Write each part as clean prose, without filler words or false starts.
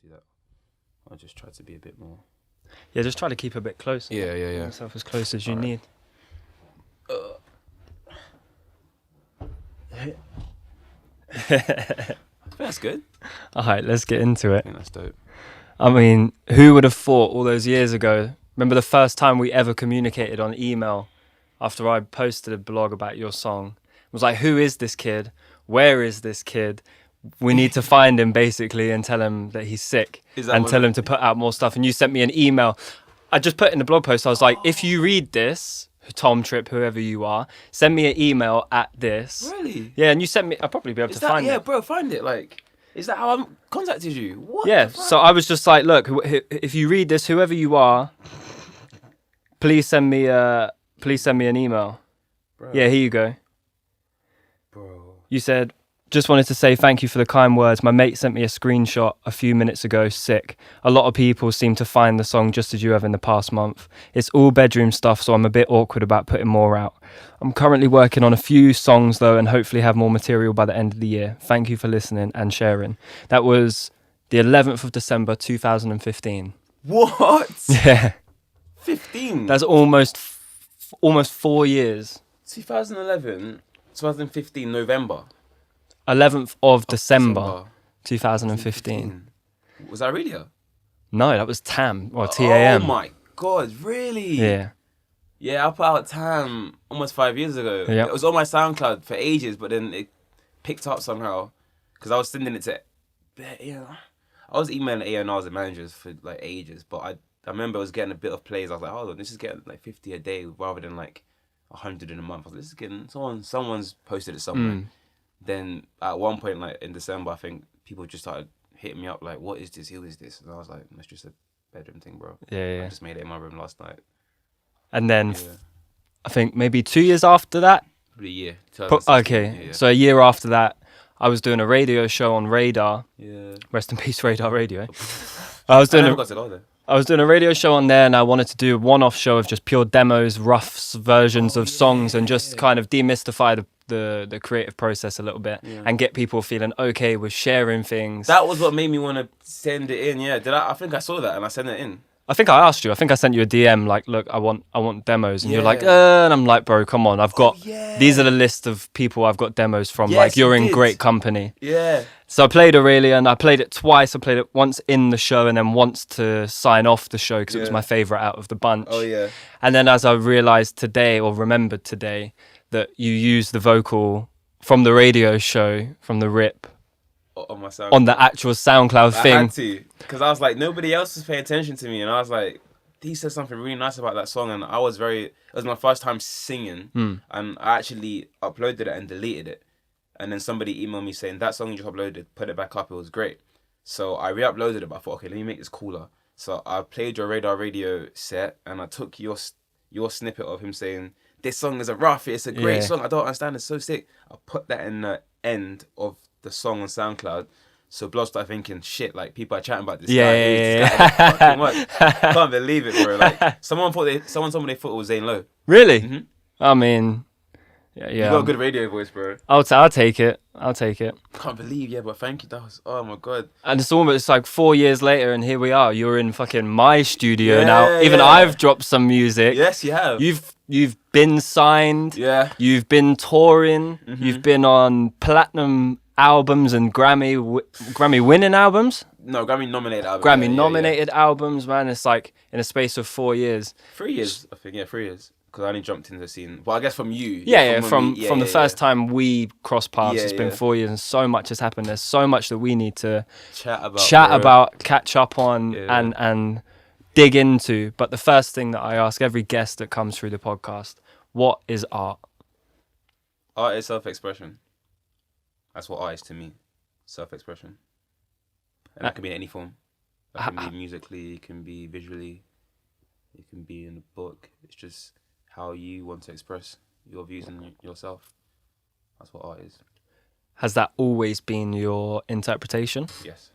do that. I'll just try to be a bit more. Yeah, just try to keep a bit closer. Yeah. Get yourself as close as you Alright. need. I think that's good. All right, let's get into I it. think that's dope. I mean, who would have thought all those years ago? Remember the first time we ever communicated on email after I posted a blog about your song? It was like, who is this kid? Where is this kid? We need to find him, basically, and tell him that he's sick and tell him to put out more stuff. And you sent me an email. I just put in the blog post, I was like, if you read this, Tom, Tripp, whoever you are, send me an email at this. Really? Yeah, and you sent me, I'll probably be able to find it. Yeah, bro, find it. Like, is that how I contacted you? What? Yeah, so I was just like, look, if you read this, whoever you are, please send me an email. Bro. Yeah, here you go. Bro. You said, just wanted to say thank you for the kind words. My mate sent me a screenshot a few minutes ago, sick. A lot of people seem to find the song just as you have in the past month. It's all bedroom stuff, so I'm a bit awkward about putting more out. I'm currently working on a few songs though, and hopefully have more material by the end of the year. Thank you for listening and sharing. That was the 11th of December 2015. What? Yeah. 15? That's almost 4 years. 2015, November. 11th of December 2015. Was that radio? No, that was TAM or TAM. Oh my God, really? Yeah. Yeah, I put out TAM almost 5 years ago. Yep. It was on my SoundCloud for ages, but then it picked up somehow because I was sending it to, I was emailing A&Rs and managers for like ages, but I remember I was getting a bit of plays. I was like, hold on, this is getting like 50 a day rather than like 100 in a month. I was like, this is getting, someone's posted it somewhere. Then at one point, like in December, I think people just started hitting me up like, what is this? Who is this? And I was like, that's just a bedroom thing, bro. Yeah. I just made it in my room last night. And then I think maybe 2 years after that. Probably a year. Okay, so a year after that, I was doing a radio show on Radar. Yeah. Rest in peace, Radar Radio. I was doing a radio show on there, and I wanted to do a one-off show of just pure demos, rough versions of songs, and just kind of demystify the creative process a little bit and get people feeling okay with sharing things. That was what made me want to send it in. Yeah, I think I saw that and I sent it in. I think I asked you. I think I sent you a DM like, look, I want demos, and you're like, and I'm like, bro, come on, I've got these are the list of people I've got demos from. Yes, like, you're in did. great company. Yeah. So I played Aurelia, and I played it twice. I played it once in the show and then once to sign off the show because it was my favorite out of the bunch. Oh yeah. And then as I realized today, or remembered today, that you used the vocal from the radio show, from the rip, On my SoundCloud. on the actual SoundCloud thing. I had to, because I was like, nobody else was paying attention to me, and I was like, he said something really nice about that song, and it was my first time singing, and I actually uploaded it and deleted it, and then somebody emailed me saying, that song you just uploaded, put it back up, it was great. So I re-uploaded it, but I thought, okay, let me make this cooler. So I played your Radar Radio set, and I took your snippet of him saying, this song is a rough, it's a great song, I don't understand, it's so sick. I put that in the end of the song on SoundCloud, so Blood started thinking, shit, like people are chatting about this guy. This guy fucking much. Can't believe it, bro. Like someone told me they thought it was Zane Lowe. Really? I mean, yeah. You got a good radio voice, bro. I'll take it. Can't believe, but thank you. That was, oh my God. And it's almost like 4 years later, and here we are. You're in fucking my studio now. Even I've dropped some music. Yes, you have. You've been signed. Yeah. You've been touring. You've been on platinum albums and Grammy winning albums. No, Grammy nominated albums. Grammy nominated albums, man. It's like in a space of 4 years. 3 years, I think. Yeah, 3 years. Because I only jumped into the scene. Well, I guess from you. From the first time we crossed paths, it's been 4 years, and so much has happened. There's so much that we need to chat about, catch up on, and dig into. But the first thing that I ask every guest that comes through the podcast, what is art? Art is self-expression. That's what art is to me. Self-expression. And that can be in any form. That can be musically, it can be visually, it can be in a book. It's just how you want to express your views and yourself. That's what art is. Has that always been your interpretation? Yes.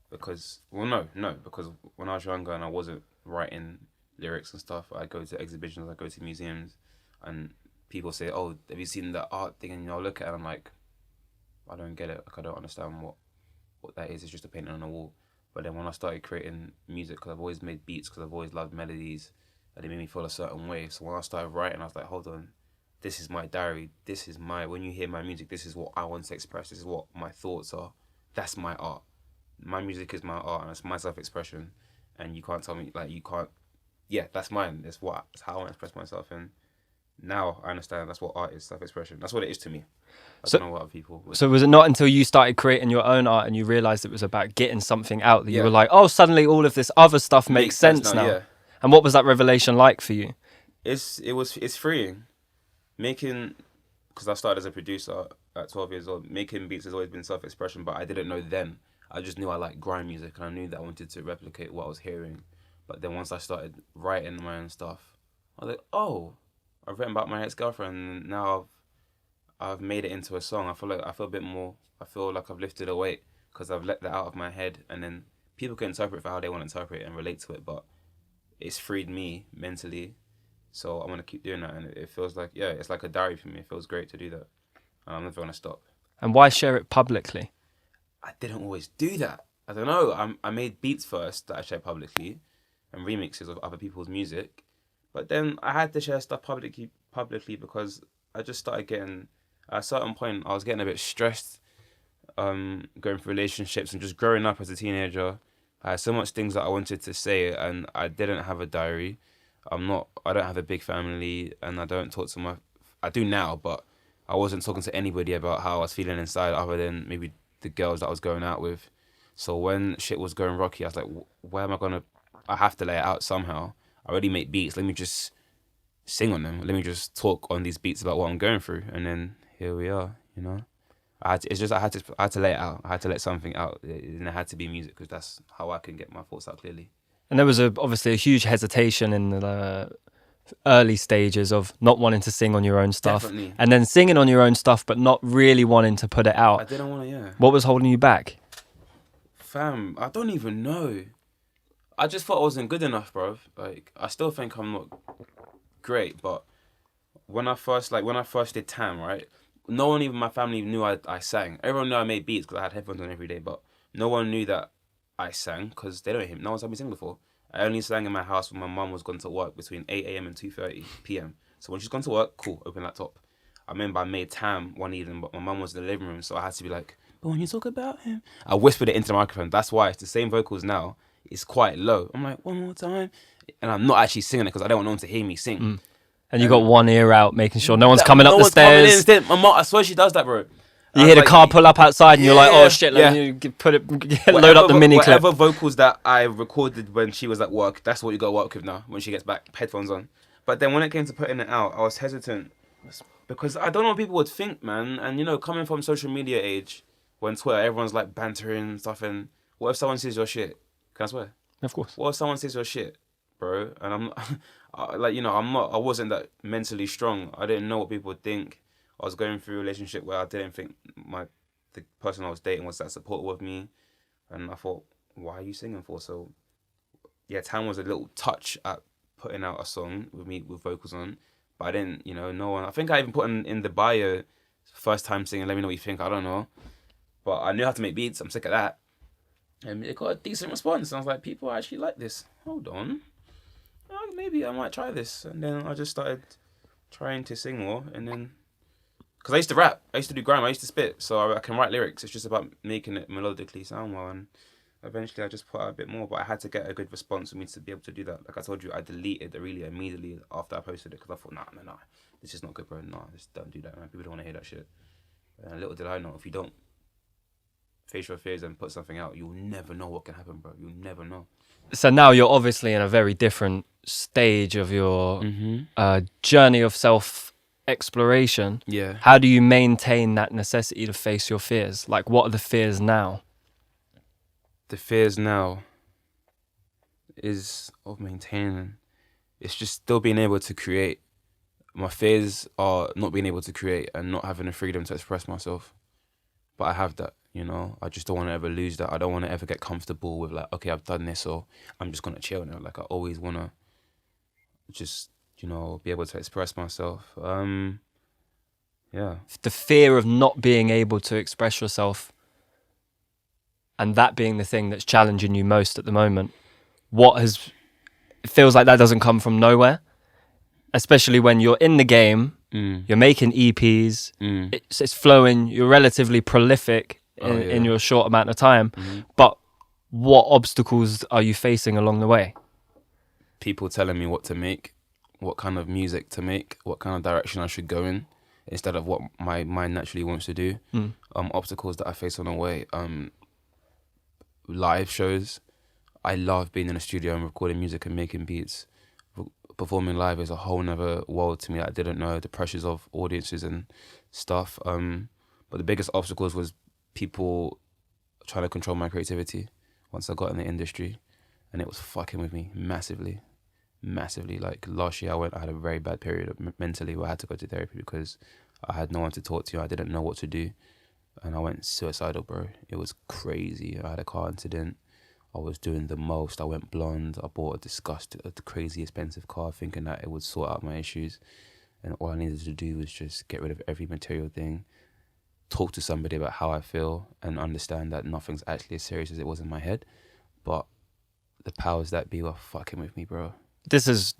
Because, well, no, because when I was younger and I wasn't writing lyrics and stuff, I go to exhibitions, I go to museums, and people say, oh, have you seen the art thing? And I'll look at it and I'm like, I don't get it. Like, I don't understand what that is. It's just a painting on a wall. But then when I started creating music, because I've always made beats, because I've always loved melodies, and they made me feel a certain way. So when I started writing, I was like, hold on, this is my diary. This is when you hear my music, this is what I want to express. This is what my thoughts are. That's my art. My music is my art, and it's my self-expression. And you can't tell me, like, you can't, yeah, that's mine. It's how I want to express myself. And now I understand that's what art is, self-expression. That's what it is to me. I don't know what other people would. So was it not until you started creating your own art and you realized it was about getting something out that you were like, oh, suddenly all of this other stuff makes sense now? Yeah. And what was that revelation like for you? It's freeing. Making, because I started as a producer at 12 years old, making beats has always been self-expression, but I didn't know then. I just knew I liked grime music, and I knew that I wanted to replicate what I was hearing. But then once I started writing my own stuff, I was like, oh, I've written about my ex-girlfriend, and now I've made it into a song. I feel a bit more, I feel like I've lifted a weight, because I've let that out of my head, and then people can interpret it for how they want to interpret it and relate to it, but it's freed me mentally. So I'm going to keep doing that, and it feels like, yeah, it's like a diary for me. It feels great to do that, and I'm never going to stop. And why share it publicly? I didn't always do that. I don't know. I made beats first that I shared publicly, and remixes of other people's music. But then I had to share stuff publicly because I just started getting, at a certain point, I was getting a bit stressed, going through relationships and just growing up as a teenager. I had so much things that I wanted to say, and I didn't have a diary. I don't have a big family, and I don't talk to I do now, but I wasn't talking to anybody about how I was feeling inside other than maybe the girls that I was going out with. So when shit was going rocky, I was like, where am I going to, I have to lay it out somehow. I already make beats, let me just sing on them. Let me just talk on these beats about what I'm going through. And then here we are, you know. I had to lay it out. I had to let something out, and it had to be music, because that's how I can get my thoughts out clearly. And there was obviously a huge hesitation in the early stages of not wanting to sing on your own stuff. Definitely. And then singing on your own stuff, but not really wanting to put it out. I didn't want to, yeah. What was holding you back? Fam, I don't even know. I just thought I wasn't good enough, bro. Like, I still think I'm not great, but when I first did Tam, right? No one, even my family, knew I sang. Everyone knew I made beats because I had headphones on every day, but no one knew that I sang because they don't hear me. No one's had me sing before. I only sang in my house when my mum was gone to work between 8 a.m. and 2:30 p.m. So when she's gone to work, cool, open laptop. I remember I made Tam one evening, but my mum was in the living room, so I had to be like, but when you talk about him, I whispered it into the microphone. That's why it's the same vocals now. It's quite low. I'm like, one more time. And I'm not actually singing it because I don't want no one to hear me sing. Mm. And you got one ear out, making sure no one's coming up the stairs. My mom, I swear she does that, bro. You hear the car pull up outside, and you're like, "Oh shit!" Like, you load up the mini clip. Whatever vocals that I recorded when she was at work, that's what you got to work with now. When she gets back, headphones on. But then when it came to putting it out, I was hesitant because I don't know what people would think, man. And you know, coming from social media age, when Twitter, everyone's like bantering and stuff. And what if someone says your shit? Can I swear? Of course. What if someone says your shit, bro? And I'm like, you know, I wasn't that mentally strong. I didn't know what people would think. I was going through a relationship where I didn't think the person I was dating was that supportive of me. And I thought, why are you singing for? So, yeah, Tam was a little touch at putting out a song with me with vocals on. But I didn't, you know, no one. I think I even put in the bio, first time singing, let me know what you think. I don't know. But I knew how to make beats. I'm sick of that. And it got a decent response. And I was like, people actually like this. Hold on. Maybe I might try this. And then I just started trying to sing more. And then, because I used to rap. I used to do grime. I used to spit. So I can write lyrics. It's just about making it melodically sound well. And eventually I just put out a bit more. But I had to get a good response for me to be able to do that. Like I told you, I deleted it really immediately after I posted it. Because I thought, nah. This is not good, bro. Nah, just don't do that, man. People don't want to hear that shit. And little did I know, if you don't face your fears and put something out, you'll never know what can happen, bro. You'll never know. So now you're obviously in a very different stage of your journey of self-exploration. Yeah. How do you maintain that necessity to face your fears? Like, what are the fears now? The fears now is of maintaining. It's just still being able to create. My fears are not being able to create and not having the freedom to express myself. But I have that. You know, I just don't want to ever lose that. I don't want to ever get comfortable with like, okay, I've done this, or I'm just going to chill now. Like, I always want to just, you know, be able to express myself. Yeah. The fear of not being able to express yourself, and that being the thing that's challenging you most at the moment, it feels like that doesn't come from nowhere, especially when you're in the game, you're making EPs, it's flowing, you're relatively prolific in your short amount of time, but what obstacles are you facing along the way? People telling me what to make, what kind of music to make, what kind of direction I should go in, instead of what my mind naturally wants to do. Obstacles that I face on the way. Live shows. I love being in a studio and recording music and making beats. Performing live is a whole nother world to me. I didn't know the pressures of audiences and stuff. But the biggest obstacles was people trying to control my creativity once I got in the industry, and it was fucking with me massively. Like last year I had a very bad period mentally where I had to go to therapy because I had no one to talk to. I didn't know what to do, and I went suicidal, bro. It was crazy. I had a car incident. I was doing the most. I went blonde. I bought a crazy expensive car thinking that it would sort out my issues, and all I needed to do was just get rid of every material thing, talk to somebody about how I feel, and understand that nothing's actually as serious as it was in my head. But the powers that be were fucking with me, bro. This is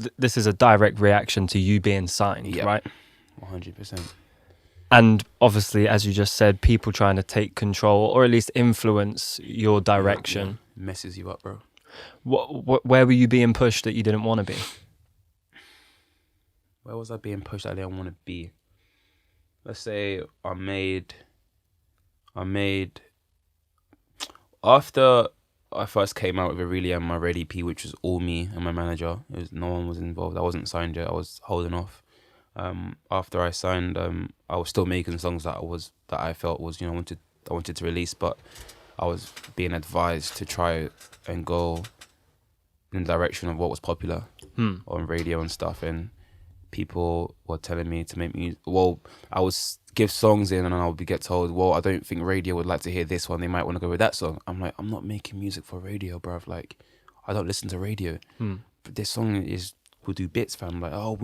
a direct reaction to you being signed, right? 100%. And obviously, as you just said, people trying to take control or at least influence your direction. Messes you up, bro. Where were you being pushed that you didn't want to be? Where was I being pushed that I didn't want to be? Let's say I made after I first came out with Really Am my Red EP, which was all me and my manager. No one was involved. I wasn't signed yet. I was holding off. After I signed, I was still making songs that I felt was, I wanted to release, but I was being advised to try and go in the direction of what was popular on radio and stuff, and people were telling me to make music. Well, I would give songs in and I would get told, well, I don't think radio would like to hear this one. They might want to go with that song. I'm like, I'm not making music for radio, bruv. Like, I don't listen to radio. But this song will do bits, fam. Like, oh,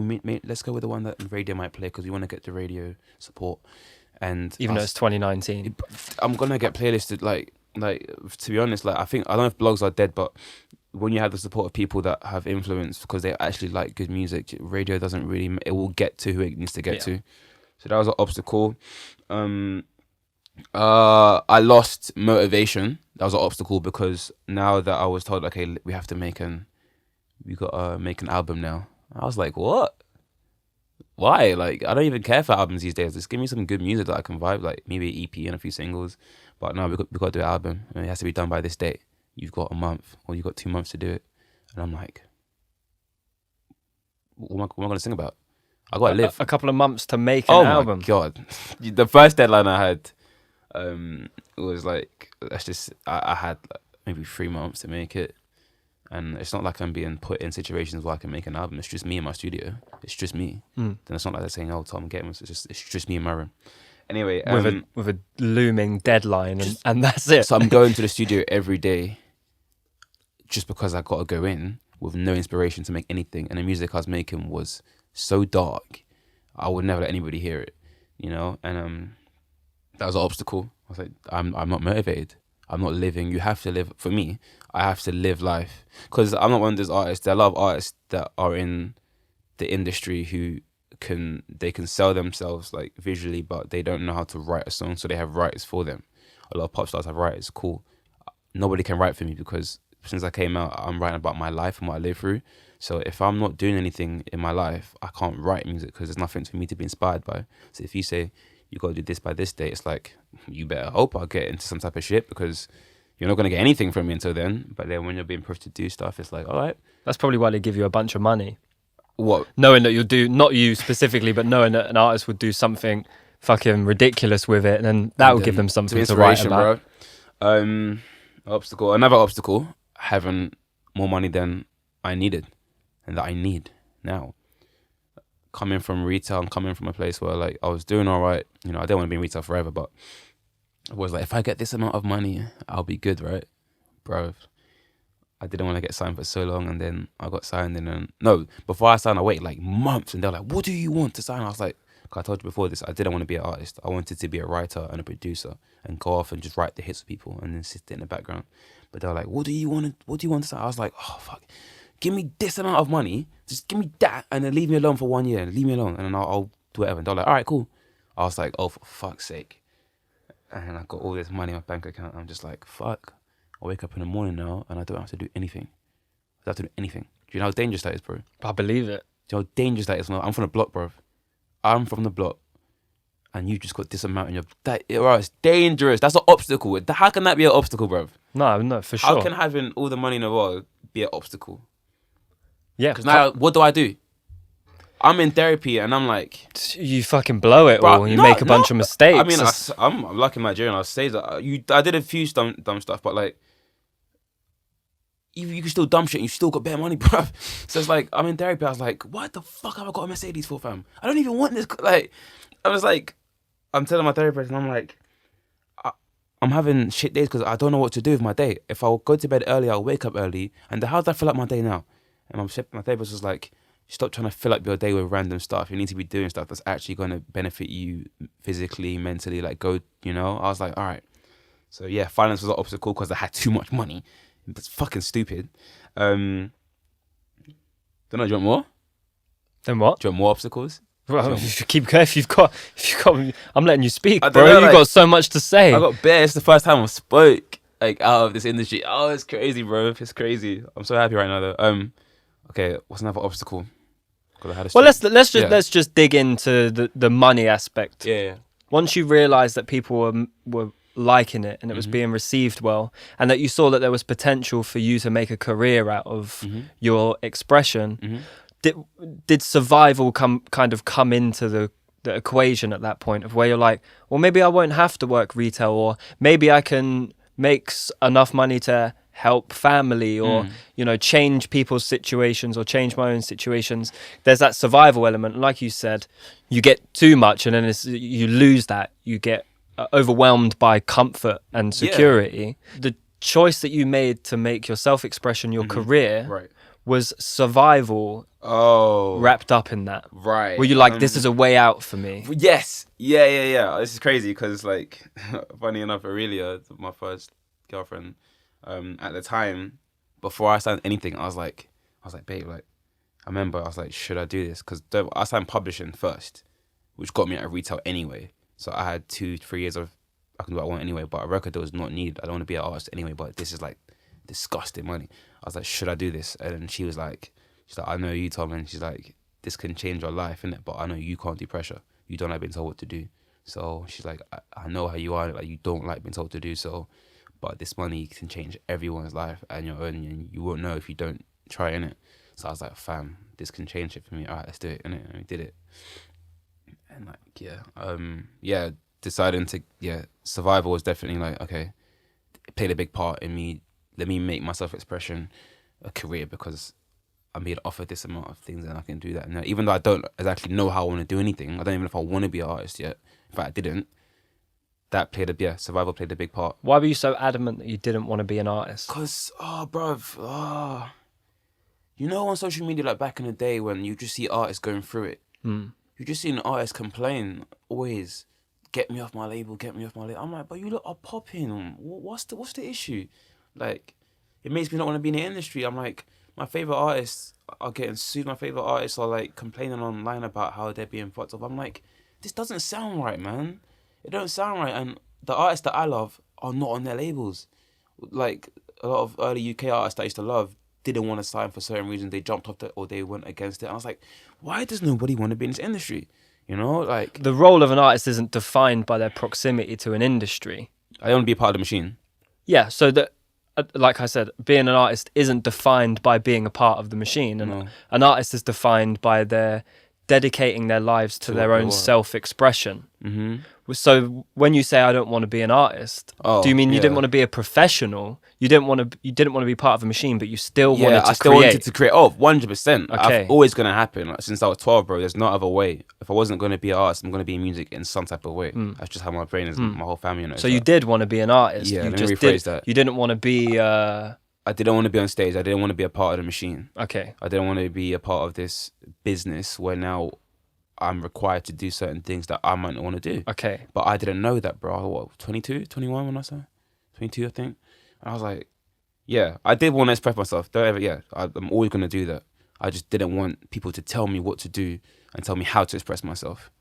let's go with the one that radio might play because we want to get the radio support. And even though it's 2019, I'm gonna get playlisted. Like to be honest, like I don't know if blogs are dead, but when you have the support of people that have influence because they actually like good music, radio doesn't really. It will get to who it needs to get to. So that was an obstacle. I lost motivation. That was an obstacle because now that I was told, okay, we gotta make an album now. I was like, what? Why? Like, I don't even care for albums these days. Just give me some good music that I can vibe, like maybe an EP and a few singles. But no, we got to do an album, and it has to be done by this date. You've got a month, or you've got 2 months to do it. And I'm like, what am I going to sing about? I got to live. A couple of months to make an album. Oh my God. The first deadline I had was like, I had maybe 3 months to make it. And it's not like I'm being put in situations where I can make an album. It's just me in my studio. It's just me. Then it's not like they're saying, "Oh, Tom, get him." It's just me in my room. Anyway, with a looming deadline, and that's it. So I'm going to the studio every day, just because I got to go in with no inspiration to make anything. And the music I was making was so dark, I would never let anybody hear it, And that was an obstacle. I was like, I'm not motivated. I'm not living. You have to live. For me, I have to live life because I'm not one of those artists. There are a lot of artists that are in the industry who can sell themselves like visually, but they don't know how to write a song, so they have writers for them. A lot of pop stars have writers. Cool. Nobody can write for me because since I came out, I'm writing about my life and what I live through. So if I'm not doing anything in my life, I can't write music because there's nothing for me to be inspired by. So if you say you got to do this by this date, it's like, you better hope I'll get into some type of shit because you're not going to get anything from me until then. But then when you're being pushed to do stuff, it's like, all right. That's probably why they give you a bunch of money. What? Knowing that you'll do, not you specifically, but knowing that an artist would do something fucking ridiculous with it, and then that will give them something to write about. Bro. Another obstacle, having more money than I needed and that I need now. Coming from retail and coming from a place where like I was doing all right, I didn't want to be in retail forever, but I was like, if I get this amount of money, I'll be good, right? Bro, I didn't want to get signed for so long, and then I got signed, and then, no, before I signed, I waited like months, and they were like, what do you want to sign? I was like, I told you before this, I didn't want to be an artist. I wanted to be a writer and a producer and go off and just write the hits for people and then sit in the background. But they were like, what do you want to say? I was like, oh, fuck. Give me this amount of money. Just give me that and then leave me alone for 1 year. Leave me alone and then I'll do whatever. And they're like, all right, cool. I was like, oh, for fuck's sake. And I got all this money in my bank account. I'm just like, fuck. I wake up in the morning now and I don't have to do anything. I don't have to do anything. Do you know how dangerous that is, bro? I believe it. Do you know how dangerous that is? I'm from the block, bro. I'm from the block. And you just got this amount in your... It's dangerous. That's an obstacle. How can that be an obstacle, bro? No, for sure. How can having all the money in the world be an obstacle? Yeah. Because now, what do? I'm in therapy and I'm like... You fucking blow it all and you make a bunch of mistakes. I mean, I'm lucky in Nigerian. I'll say that. I did a few dumb stuff, but like... You can still dumb shit and you still got bare money, bruv. So it's like, I'm in therapy. I was like, what the fuck have I got a Mercedes for, fam? I don't even want this. Like, I was like, I'm telling my therapist and I'm like, I'm having shit days because I don't know what to do with my day. If I go to bed early, I'll wake up early. And how do I fill up my day now? And my therapist was like, stop trying to fill up your day with random stuff. You need to be doing stuff that's actually going to benefit you physically, mentally. Like, go, you know? I was like, all right. So yeah, finance was an obstacle because I had too much money. It's fucking stupid. Don't know. Do you want more? Then what? Do you want more obstacles? Well, if you keep going, if you've got, I'm letting you speak, bro. Know, You've got so much to say. I got bare. It's the first time I spoke like out of this industry. Oh, it's crazy, bro. It's crazy. I'm so happy right now, though. Okay, what's another obstacle? Well, let's just dig into the money aspect. Yeah. Once you realised that people were liking it and it was being received well, and that you saw that there was potential for you to make a career out of your expression, did survival come into the equation at that point of where you're like, well, maybe I won't have to work retail, or maybe I can make enough money to help family, or change people's situations or change my own situations. There's that survival element. Like you said, you get too much and then you lose that. You get overwhelmed by comfort and security. Yeah. The choice that you made to make your self-expression your career was survival wrapped up in that. Right. Were you like, this is a way out for me? Yes. Yeah. This is crazy because, like, funny enough, Aurelia, my first girlfriend, at the time, before I signed anything, I was like, babe, like, I remember I was like, should I do this? Because I signed publishing first, which got me out of retail anyway. So I had 2-3 years of, I can do what I want anyway, but a record that was not needed. I don't want to be an artist anyway, but this is like disgusting money. I was like, should I do this? And then she's like, I know you, Tom, and she's like, this can change your life, innit? But I know you can't do pressure. You don't like being told what to do. So she's like, I know how you are, like you don't like being told to do so, but this money can change everyone's life and your own, and you won't know if you don't try, innit? So I was like, fam, this can change it for me. All right, let's do it, innit? And we did it. And like, deciding to, survival was definitely like, okay, it played a big part in me. Let me make my self-expression a career because I'm being offered this amount of things and I can do that. And even though I don't exactly know how I want to do anything, I don't even know if I want to be an artist yet. In fact, I didn't. Survival played a big part. Why were you so adamant that you didn't want to be an artist? Because, you know, on social media, like back in the day when you just see artists going through it, you just see an artist complain always, get me off my label. I'm like, but you lot are popping. What's the issue? Like, it makes me not want to be in the industry. I'm like, my favourite artists are getting sued. My favourite artists are like complaining online about how they're being fucked up. I'm like, this doesn't sound right, man. It don't sound right. And the artists that I love are not on their labels. Like, a lot of early UK artists that I used to love didn't want to sign for certain reasons. They jumped off it or they went against it. And I was like, why does nobody want to be in this industry? You know, like... The role of an artist isn't defined by their proximity to an industry. I want to be a part of the machine. Yeah, so that, like I said, being an artist isn't defined by being a part of the machine. And an artist is defined by their dedicating their lives to their own self-expression. Mm-hmm. So when you say I don't want to be an artist, do you mean you didn't want to be a professional? You didn't want to be part of a machine, but you still wanted to create? Yeah, I still wanted to create. 100%. Okay. It's always going to happen. Like, since I was 12, bro, there's no other way. If I wasn't going to be an artist, I'm going to be in music in some type of way. That's just how my brain is, my whole family knows. So you did want to be an artist. Yeah, let me rephrase that. You didn't want to be... I didn't want to be on stage. I didn't want to be a part of the machine. Okay. I didn't want to be a part of this business where now I'm required to do certain things that I might not want to do. Okay. But I didn't know that, bro. I was, what, 22, 21 when I said? 22, I think. And I was like, yeah, I did want to express myself. Don't ever, yeah, I'm always going to do that. I just didn't want people to tell me what to do and tell me how to express myself.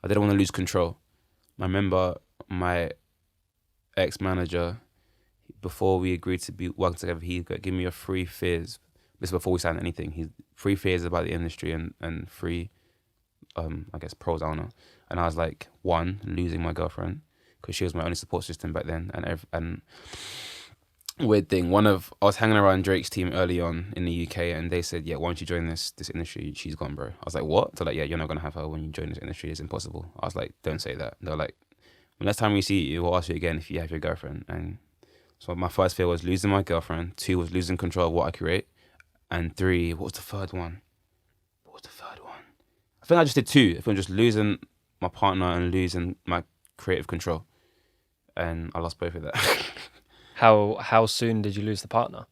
I didn't want to lose control. I remember my ex-manager, before we agreed to be working together, he gave me a free fizz. This is before we signed anything. Free fizz about the industry and free, I guess, pros, I don't know. And I was like, one, losing my girlfriend, because she was my only support system back then. And weird thing, I was hanging around Drake's team early on in the UK, and they said, yeah, why don't you join this industry? She's gone, bro. I was like, what? They're like, yeah, you're not going to have her when you join this industry. It's impossible. I was like, don't say that. They're like, the next time we see you, we'll ask you again if you have your girlfriend. And so my first fear was losing my girlfriend. 2 was losing control of what I create. And 3, what was the third one? I think I just did 2. I think just losing my partner and losing my creative control. And I lost both of that. How soon did you lose the partner?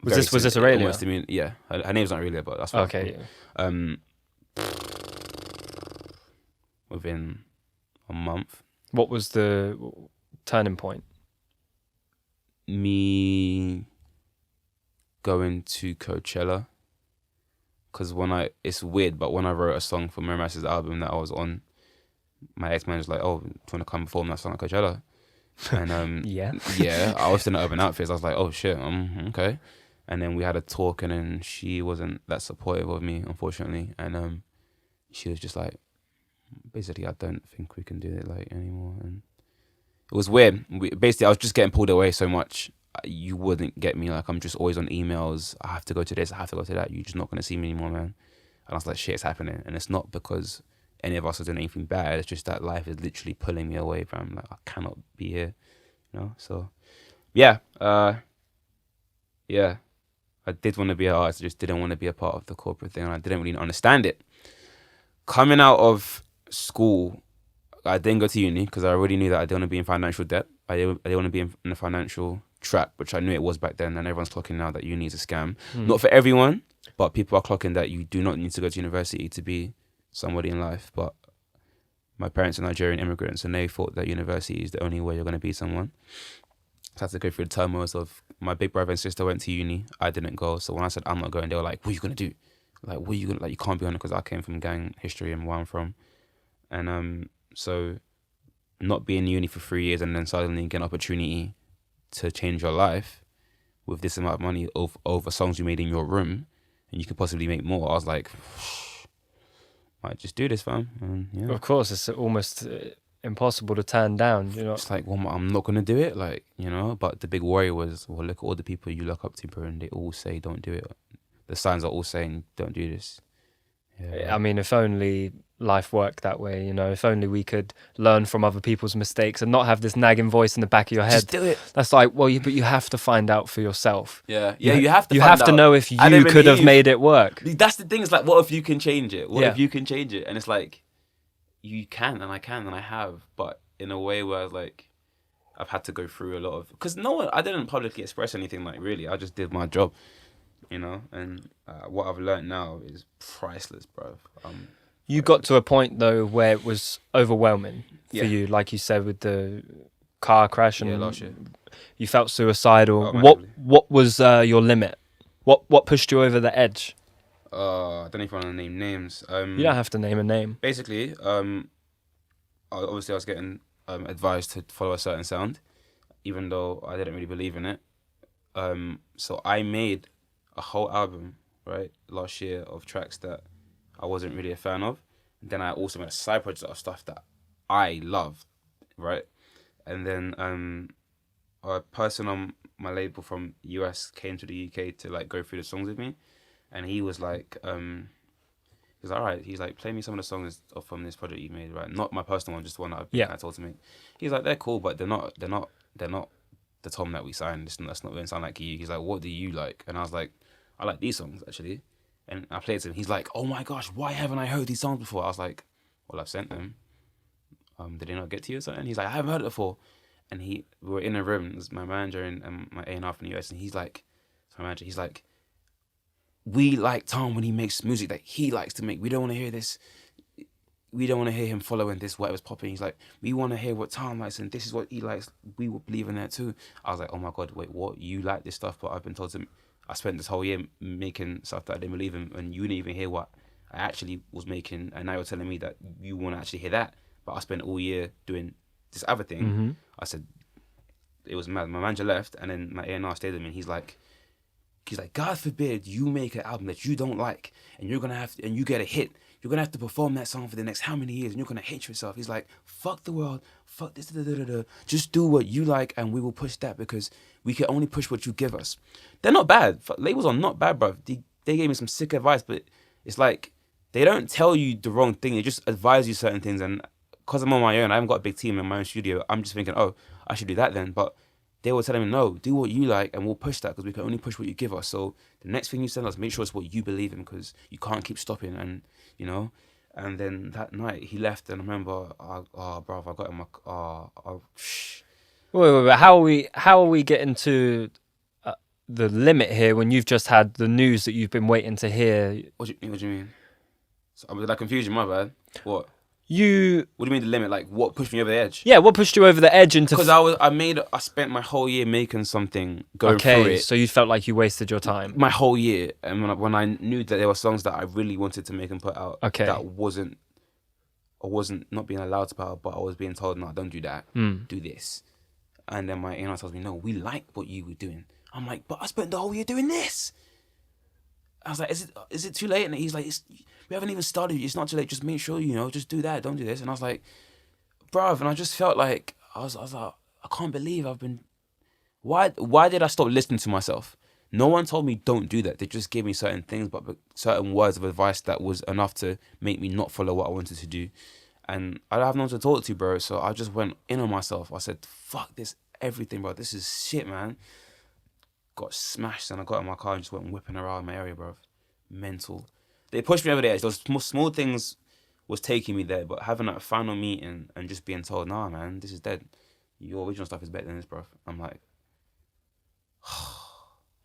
Was this Aurelia? Yeah. Her name's not Aurelia, but that's what okay. Yeah. Within a month. What was the turning point? Me going to Coachella, because it's weird, but when I wrote a song for Mary Mass's album that I was on, my ex-man was like, oh, do you want to come perform that song at Coachella? And yeah, I was in Urban Outfitters. I was like, oh shit, okay. And then we had a talk, and then she wasn't that supportive of me, unfortunately, and she was just like, basically, I don't think we can do it like anymore. And it was weird. Basically, I was just getting pulled away so much. You wouldn't get me. Like, I'm just always on emails. I have to go to this. I have to go to that. You're just not going to see me anymore, man. And I was like, shit, it's happening. And it's not because any of us are doing anything bad. It's just that life is literally pulling me away from, like, I cannot be here, you know? So, yeah. Yeah. I did want to be an artist. I just didn't want to be a part of the corporate thing. And I didn't really understand it. Coming out of school, I didn't go to uni because I already knew that I didn't want to be in financial debt. I didn't want to be in a financial trap, which I knew it was back then, and everyone's clocking now that uni is a scam. Not for everyone, but people are clocking that you do not need to go to university to be somebody in life. But my parents are Nigerian immigrants, and they thought that university is the only way you're going to be someone. So I had to go through the turmoils of my big brother and sister went to uni. I didn't go. So when I said I'm not going, they were like, what are you going to do? Like, what are you going to, like, you can't be on it, because I came from gang history and where I'm from. And so not being in uni for 3 years and then suddenly get an opportunity to change your life with this amount of money over songs you made in your room, and you could possibly make more. I was like, might just do this, fam. And yeah. Of course, it's almost impossible to turn down. You know, it's like, well, I'm not gonna do it, like, you know. But the big worry was, well, look at all the people you look up to, bro, and they all say don't do it. The signs are all saying don't do this. Yeah. I mean, if only life worked that way, you know, if only we could learn from other people's mistakes and not have this nagging voice in the back of your head. Just do it. That's like, well, but you have to find out for yourself. Yeah, you have to. You have to know if you could have made it work. That's the thing. It's like, what if you can change it? What if you can change it? And it's like, you can, and I have, but in a way where it's like, I've had to go through a lot of, because I didn't publicly express anything, like, really. I just did my job, you know. And what I've learned now is priceless, bro. You got to a point though where it was overwhelming for you, like you said, with the car crash, and last year. You felt suicidal. Oh, what was your limit? What pushed you over the edge? I don't know if I want to name names. You don't have to name a name. Basically, obviously I was getting advised to follow a certain sound, even though I didn't really believe in it. So I made a whole album, right, last year of tracks that I wasn't really a fan of. And then I also made a side project of stuff that I loved, right? And then a person on my label from US came to the UK to, like, go through the songs with me, and he was like, he's like, all right, he's like, play me some of the songs from this project you made, right? Not my personal one, just the one that I told to make. He's like, they're cool, but they're not the Tom that we signed. That's not going to sound like you. He's like, what do you like? And I was like, I like these songs, actually. And I played to him. He's like, oh my gosh, why haven't I heard these songs before? I was like, well, I've sent them. Did they not get to you or something? He's like, I haven't heard it before. And we were in a room. It was my manager and my A&R from the US. And he's like, we like Tom when he makes music that he likes to make. We don't want to hear this we don't want to hear him following this, whatever's popping. He's like, we want to hear what Tom likes, and this is what he likes. We will believe in that too. I was like, oh my God, wait, what? You like this stuff, but I've been told to. I spent this whole year making stuff that I didn't believe in, and you didn't even hear what I actually was making, and now you're telling me that you want to actually hear that, but I spent all year doing this other thing. I said, it was mad. My manager left, and then my A&R stayed with me, and he's like, God forbid you make an album that you don't like, and you're gonna have to, and you get a hit. You're gonna have to perform that song for the next how many years, and you're gonna hate yourself. He's like, fuck the world, fuck this, just do what you like, and we will push that because we can only push what you give us. They're not bad. Labels are not bad, bro. They gave me some sick advice, but it's like they don't tell you the wrong thing. They just advise you certain things, and because I'm on my own, I haven't got a big team in my own studio. I'm just thinking, oh, I should do that then, but they were telling me, no, do what you like and we'll push that because we can only push what you give us. So the next thing you send us, make sure it's what you believe in because you can't keep stopping. And, you know, and then that night he left and I remember, bro, I got in my car. Wait. How are we getting to the limit here when you've just had the news that you've been waiting to hear? What do you mean? So, was that confusion? My bad. What? What do you mean the limit? Like what pushed me over the edge? Yeah, what pushed you over the edge into? Because I spent my whole year making something, going through it. Okay, so you felt like you wasted your time. My whole year, and when I knew that there were songs that I really wanted to make and put out, okay, that I wasn't not being allowed to put out, but I was being told, no, don't do that, do this. And then my A&R tells me, no, we like what you were doing. I'm like, but I spent the whole year doing this. I was like, is it too late? And he's like, we haven't even started. It's not too late. Just make sure, just do that. Don't do this. And I was like, bruv. And I just felt like, I was like, I can't believe I've been... Why did I stop listening to myself? No one told me don't do that. They just gave me certain things, but certain words of advice that was enough to make me not follow what I wanted to do. And I don't have no one to talk to, bro. So I just went in on myself. I said, fuck this, everything, bro. This is shit, man. Got smashed and I got in my car and just went whipping around my area, bro. Mental. They pushed me over the edge. Those small things was taking me there, but having that final meeting and just being told, nah, man, this is dead. Your original stuff is better than this, bro. I'm like...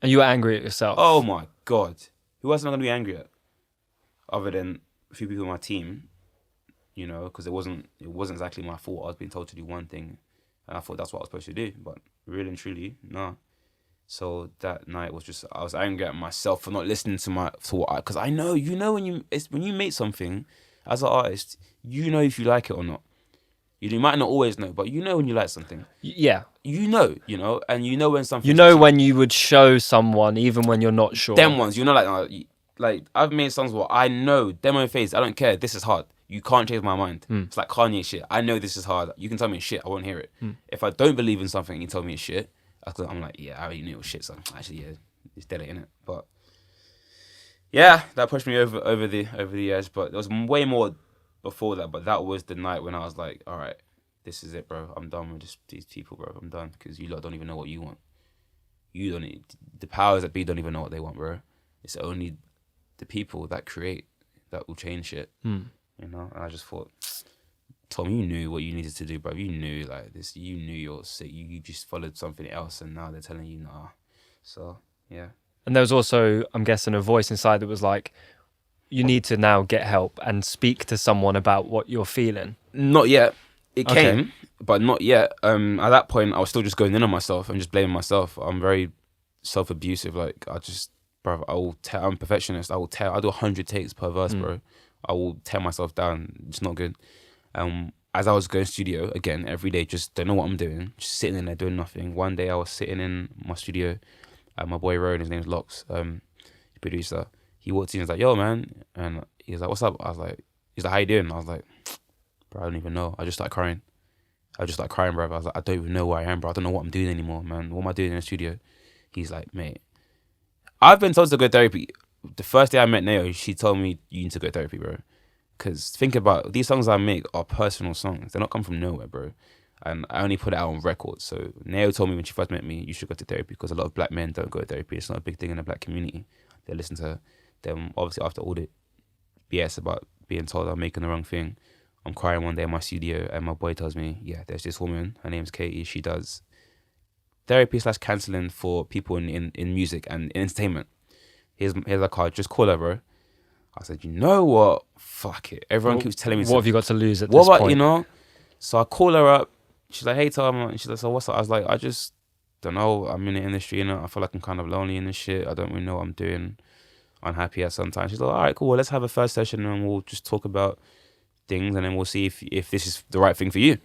And you were angry at yourself? Oh my God. Who else am I going to be angry at? Other than a few people on my team, because it wasn't exactly my fault. I was being told to do one thing and I thought that's what I was supposed to do, but really and truly, no. So that night was just, I was angry at myself for not listening to what because I know, when you make something as an artist, if you like it or not. You might not always know, but when you like something. Yeah. And when something... when you would show someone even when you're not sure. Them ones, like I've made songs where I know, demo phase, I don't care, this is hard. You can't change my mind. It's like Kanye shit. I know this is hard. You can tell me it's shit, I won't hear it. If I don't believe in something and you tell me it's shit, I'm like, yeah, I already knew it was shit, so actually, yeah, it's dead, innit? But yeah, that pushed me over the edge. But there was way more before that. But that was the night when I was like, all right, this is it, bro. I'm done with these people, bro. I'm done because you lot don't even know what you want. The powers that be don't even know what they want, bro. It's only the people that create that will change shit, And I just thought, Tom, you knew what you needed to do, bro. You knew like this. You knew you're sick. You just followed something else, and now they're telling you nah. So yeah. And there was also, I'm guessing, a voice inside that was like, you need to now get help and speak to someone about what you're feeling. Not yet. It came, but not yet. At that point, I was still just going in on myself and just blaming myself. I'm very self-abusive. Like bro, I'm a perfectionist. I do 100 takes per verse, bro. I will tear myself down. It's not good. As I was going studio again every day, just don't know what I'm doing, just sitting in there doing nothing. One day I was sitting in my studio, my boy Rowan, his name's Locks, producer. He walked in, he was like, "Yo, man," and he was like, "What's up?" He's like, "How you doing?" I was like, "Bro, I don't even know." I just started crying, bro. I was like, "I don't even know where I am, bro. I don't know what I'm doing anymore, man. What am I doing in the studio?" He's like, "Mate, I've been told to go to therapy." The first day I met Neo, she told me, "You need to go to therapy, bro." Because think about these songs I make are personal songs. They're not come from nowhere, bro. And I only put it out on record. So Neo told me when she first met me, you should go to therapy because a lot of black men don't go to therapy. It's not a big thing in the black community. They listen to them, obviously, after all the BS about being told I'm making the wrong thing. I'm crying one day in my studio and my boy tells me, yeah, there's this woman. Her name's Katie. She does therapy / counseling for people in music and in entertainment. Here's a card. Just call her, bro. I said, you know what? Fuck it. Everyone keeps telling me. What have you got to lose at what this about, point? you know? So I call her up. She's like, hey, Tom. And she's like, so what's up? I was like, I just don't know. I'm in the industry, you know. I feel like I'm kind of lonely in this shit. I don't really know what I'm doing. Unhappy at sometimes. She's like, all right, cool. Well, let's have a first session and we'll just talk about things and then we'll see if this is the right thing for you.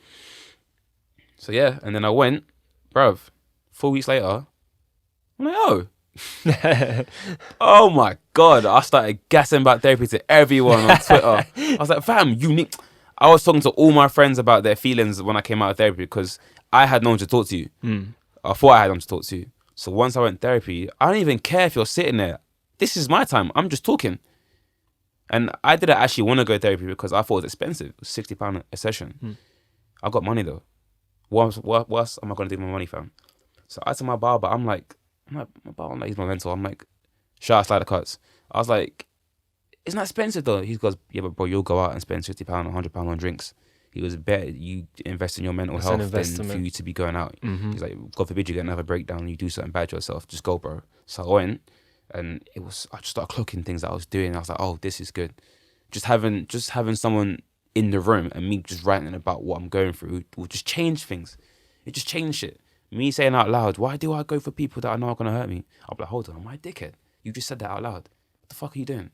So yeah, and then I went, bruv, 4 weeks later, I'm like, oh. Oh my God. I started gassing about therapy to everyone on Twitter. I was like, fam, you need... I was talking to all my friends about their feelings when I came out of therapy because I had no one to talk to. I thought I had no one to talk to. So once I went therapy, I don't even care if you're sitting there. This is my time. I'm just talking. And I didn't actually want to go to therapy because I thought it was expensive. It was £60 a session. I got money though. What am I going to do with my money, fam? So I said to my barber, I'm like, he's my mentor. I'm like, shout out Slider Cuts. I was like, it's not expensive though. He goes, yeah, but bro, you'll go out and spend £50, £100 on drinks. He was better you invest in your mental health than for you to be going out. He's like, God forbid you get another breakdown and you do something bad to yourself. Just go, bro. So I went and I just started clocking things that I was doing. I was like, oh, this is good. Just having someone in the room and me just ranting about what I'm going through will just change things. It just changed shit. Me saying out loud, why do I go for people that I know are going to hurt me? I'll be like, hold on, am I a dickhead? You just said that out loud. What the fuck are you doing?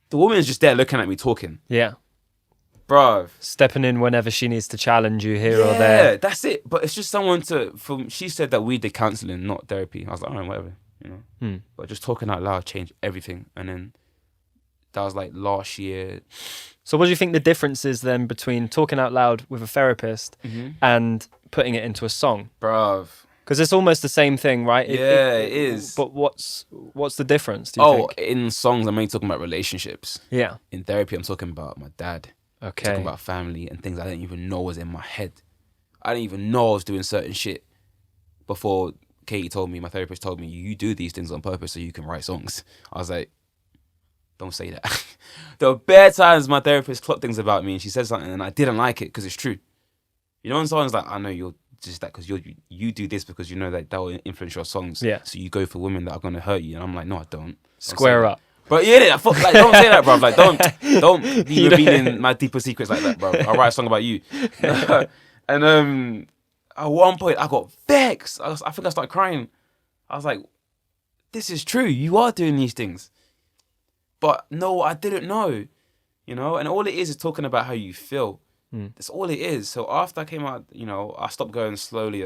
The woman's just there looking at me talking. Yeah. Bruv. Stepping in whenever she needs to challenge you here or there. Yeah, that's it. But it's just someone she said that we did counselling, not therapy. I was like, all right, whatever, you know. But just talking out loud changed everything. And then that was like last year. So what do you think the difference is then between talking out loud with a therapist and putting it into a song? Bruv. Because it's almost the same thing, right? It is. But what's the difference, do you think? In songs, I'm mainly talking about relationships. Yeah. In therapy, I'm talking about my dad. Okay. Talking about family and things I didn't even know was in my head. I didn't even know I was doing certain shit before Katie told me, my therapist told me, you do these things on purpose so you can write songs. I was like, don't say that. There were bare times my therapist clocked things about me and she said something and I didn't like it because it's true. You know when someone's like, I know you're just that because you do this because you know that will influence your songs. Yeah. So you go for women that are going to hurt you. And I'm like, no, I don't. Square up. But yeah, like, don't say that, bro. Like, don't be revealing my deeper secrets like that, bro. I'll write a song about you. And at one point, I got vexed. I think I started crying. I was like, this is true. You are doing these things. But no, I didn't know, you know? And all it is talking about how you feel. That's all it is. So after I came out, you know, I stopped going slowly.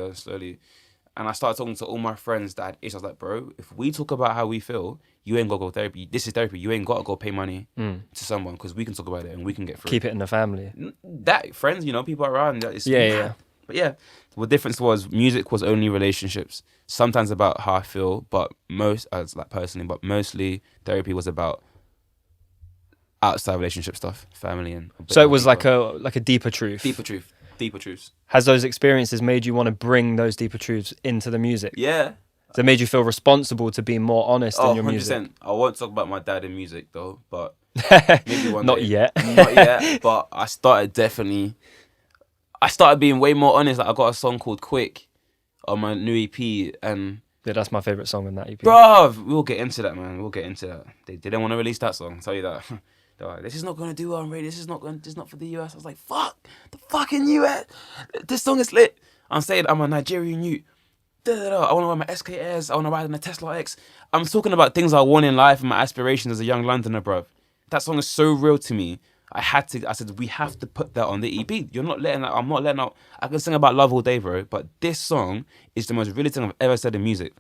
And I started talking to all my friends that had issues. I was like, bro, if we talk about how we feel, you ain't got to go therapy. This is therapy. You ain't got to go pay money to someone because we can talk about it and we can get through. Keep it in the family. That, friends, you know, people around. Yeah. But yeah, the difference was music was only relationships. Sometimes about how I feel, but mostly therapy was about outside relationship stuff, family and... So it was like a deeper truth. Deeper truths. Has those experiences made you want to bring those deeper truths into the music? Yeah. So it made you feel responsible to be more honest in your 100%. Music? I won't talk about my dad in music though, but maybe one Not day. Yet. Not yet, but I started being way more honest. Like I got a song called Quick on my new EP and... Yeah, that's my favourite song on that EP. Bruv, we'll get into that, man. We'll get into that. They didn't want to release that song, I'll tell you that. They're like, this is not going to do well on radio. This is not for the US. I was like, fuck, the fucking US. This song is lit. I'm saying I'm a Nigerian youth. I want to wear my SKS. I want to ride in a Tesla X. I'm talking about things I want in life and my aspirations as a young Londoner, bruv. That song is so real to me. I said, we have to put that on the EP. I'm not letting out. I can sing about love all day, bro. But this song is the most realist thing I've ever said in music.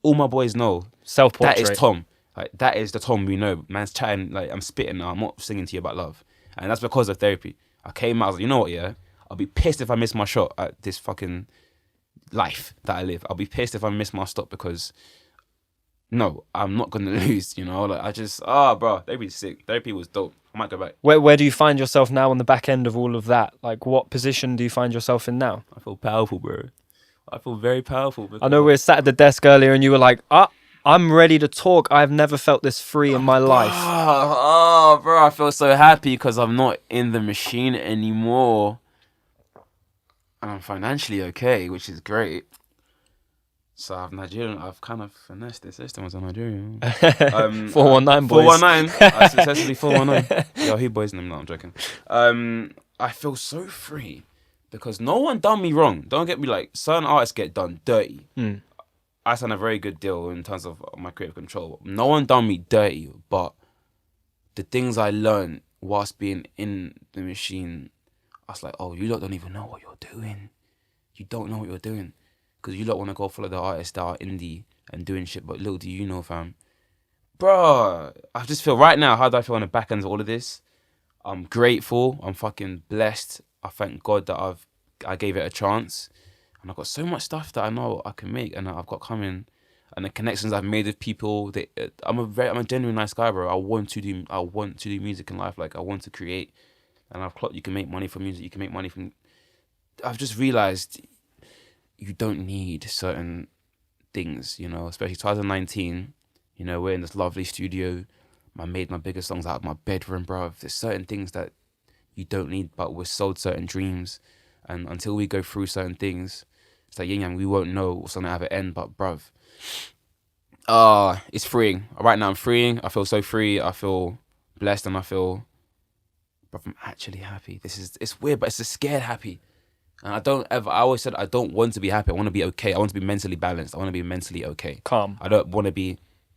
All my boys know. Self-portrait. That is Tom. Like, that is the Tom we know. Man's chatting, like, I'm spitting now. I'm not singing to you about love. And that's because of therapy. I came out, I was like, you know what, yeah? I'll be pissed if I miss my shot at this fucking life that I live. I'll be pissed if I miss my stop because, no, I'm not going to lose, you know? Like, bro, therapy's sick. Therapy was dope. I might go back. Where do you find yourself now on the back end of all of that? Like, what position do you find yourself in now? I feel powerful, bro. I feel very powerful. I know we were sat at the desk earlier and you were like, I'm ready to talk. I've never felt this free in my life. Bro, I feel so happy because I'm not in the machine anymore. And I'm financially okay, which is great. So I've kind of finessed the system as a Nigerian. 419 boys. 419. I successfully 419. Yo, who boys name? No, I'm joking. I feel so free because no one done me wrong. Don't get me like certain artists get done dirty. I signed a very good deal in terms of my creative control. No one done me dirty, but the things I learned whilst being in the machine, I was like, oh, you lot don't even know what you're doing. You don't know what you're doing. Because you lot want to go follow the artists that are indie and doing shit, but little do you know, fam. Bro, I just feel right now, how do I feel on the back end of all of this? I'm grateful. I'm fucking blessed. I thank God that I gave it a chance. And I've got so much stuff that I know I can make and I've got coming. And the connections I've made with people. I'm a genuine nice guy, bro. I want to do music in life. Like, I want to create. And I've clocked you can make money from music. You can make money from... I've just realised... you don't need certain things, you know, especially 2019, you know, we're in this lovely studio. I made my biggest songs out of my bedroom, bruv. There's certain things that you don't need, but we're sold certain dreams. And until we go through certain things, it's like yin yang, we won't know what's gonna have an end, but bruv. It's freeing. Right now I'm freeing. I feel so free. I feel blessed and I feel, bruv, I'm actually happy. It's weird, but it's a scared happy. And I always said I don't want to be happy. I want to be okay. I want to be mentally balanced. I want to be mentally okay. Calm. I don't want to be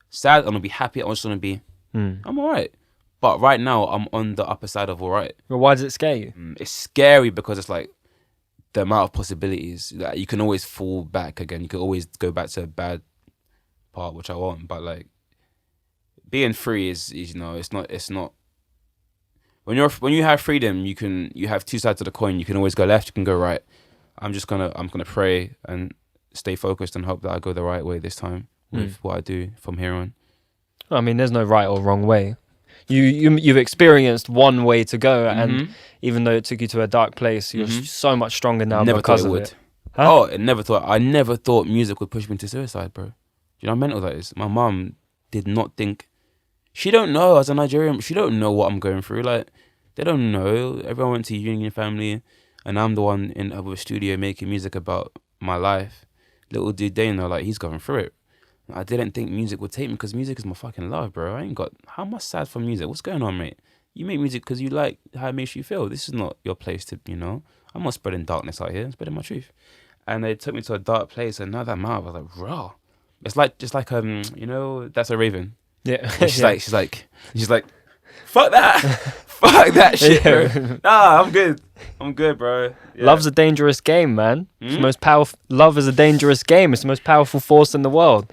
sad. I want to be happy. I just want to be, I'm all right. But right now, I'm on the upper side of all right. Well, why does it scare you? It's scary because it's like the amount of possibilities that you can always fall back again. You can always go back to a bad part, which I want. But like being free is you know, it's not. When you have freedom, you have two sides of the coin. You can always go left, you can go right. I'm gonna pray and stay focused and hope that I go the right way this time with what I do from here on. I mean, there's no right or wrong way. You've experienced one way to go, and even though it took you to a dark place, you're so much stronger now because of it. Huh? I never thought music would push me to suicide, bro. You know how mental that is? My mum did not think. She don't know as a Nigerian. She don't know what I'm going through. Like, they don't know. Everyone went to union family, and I'm the one in a studio making music about my life. Little did they know, like, he's going through it. I didn't think music would take me because music is my fucking love, bro. How am I sad for music? What's going on, mate? You make music because you like how it makes you feel. This is not your place to, you know. I'm not spreading darkness out here. I'm spreading my truth. And they took me to a dark place, and now that I'm out, I was like, raw. It's like just like you know, That's a Raven. Yeah. She's like, fuck that, fuck that shit, bro. Nah, I'm good, bro. Yeah. Love's a dangerous game, man. It's the most powerful. Love is a dangerous game. It's the most powerful force in the world.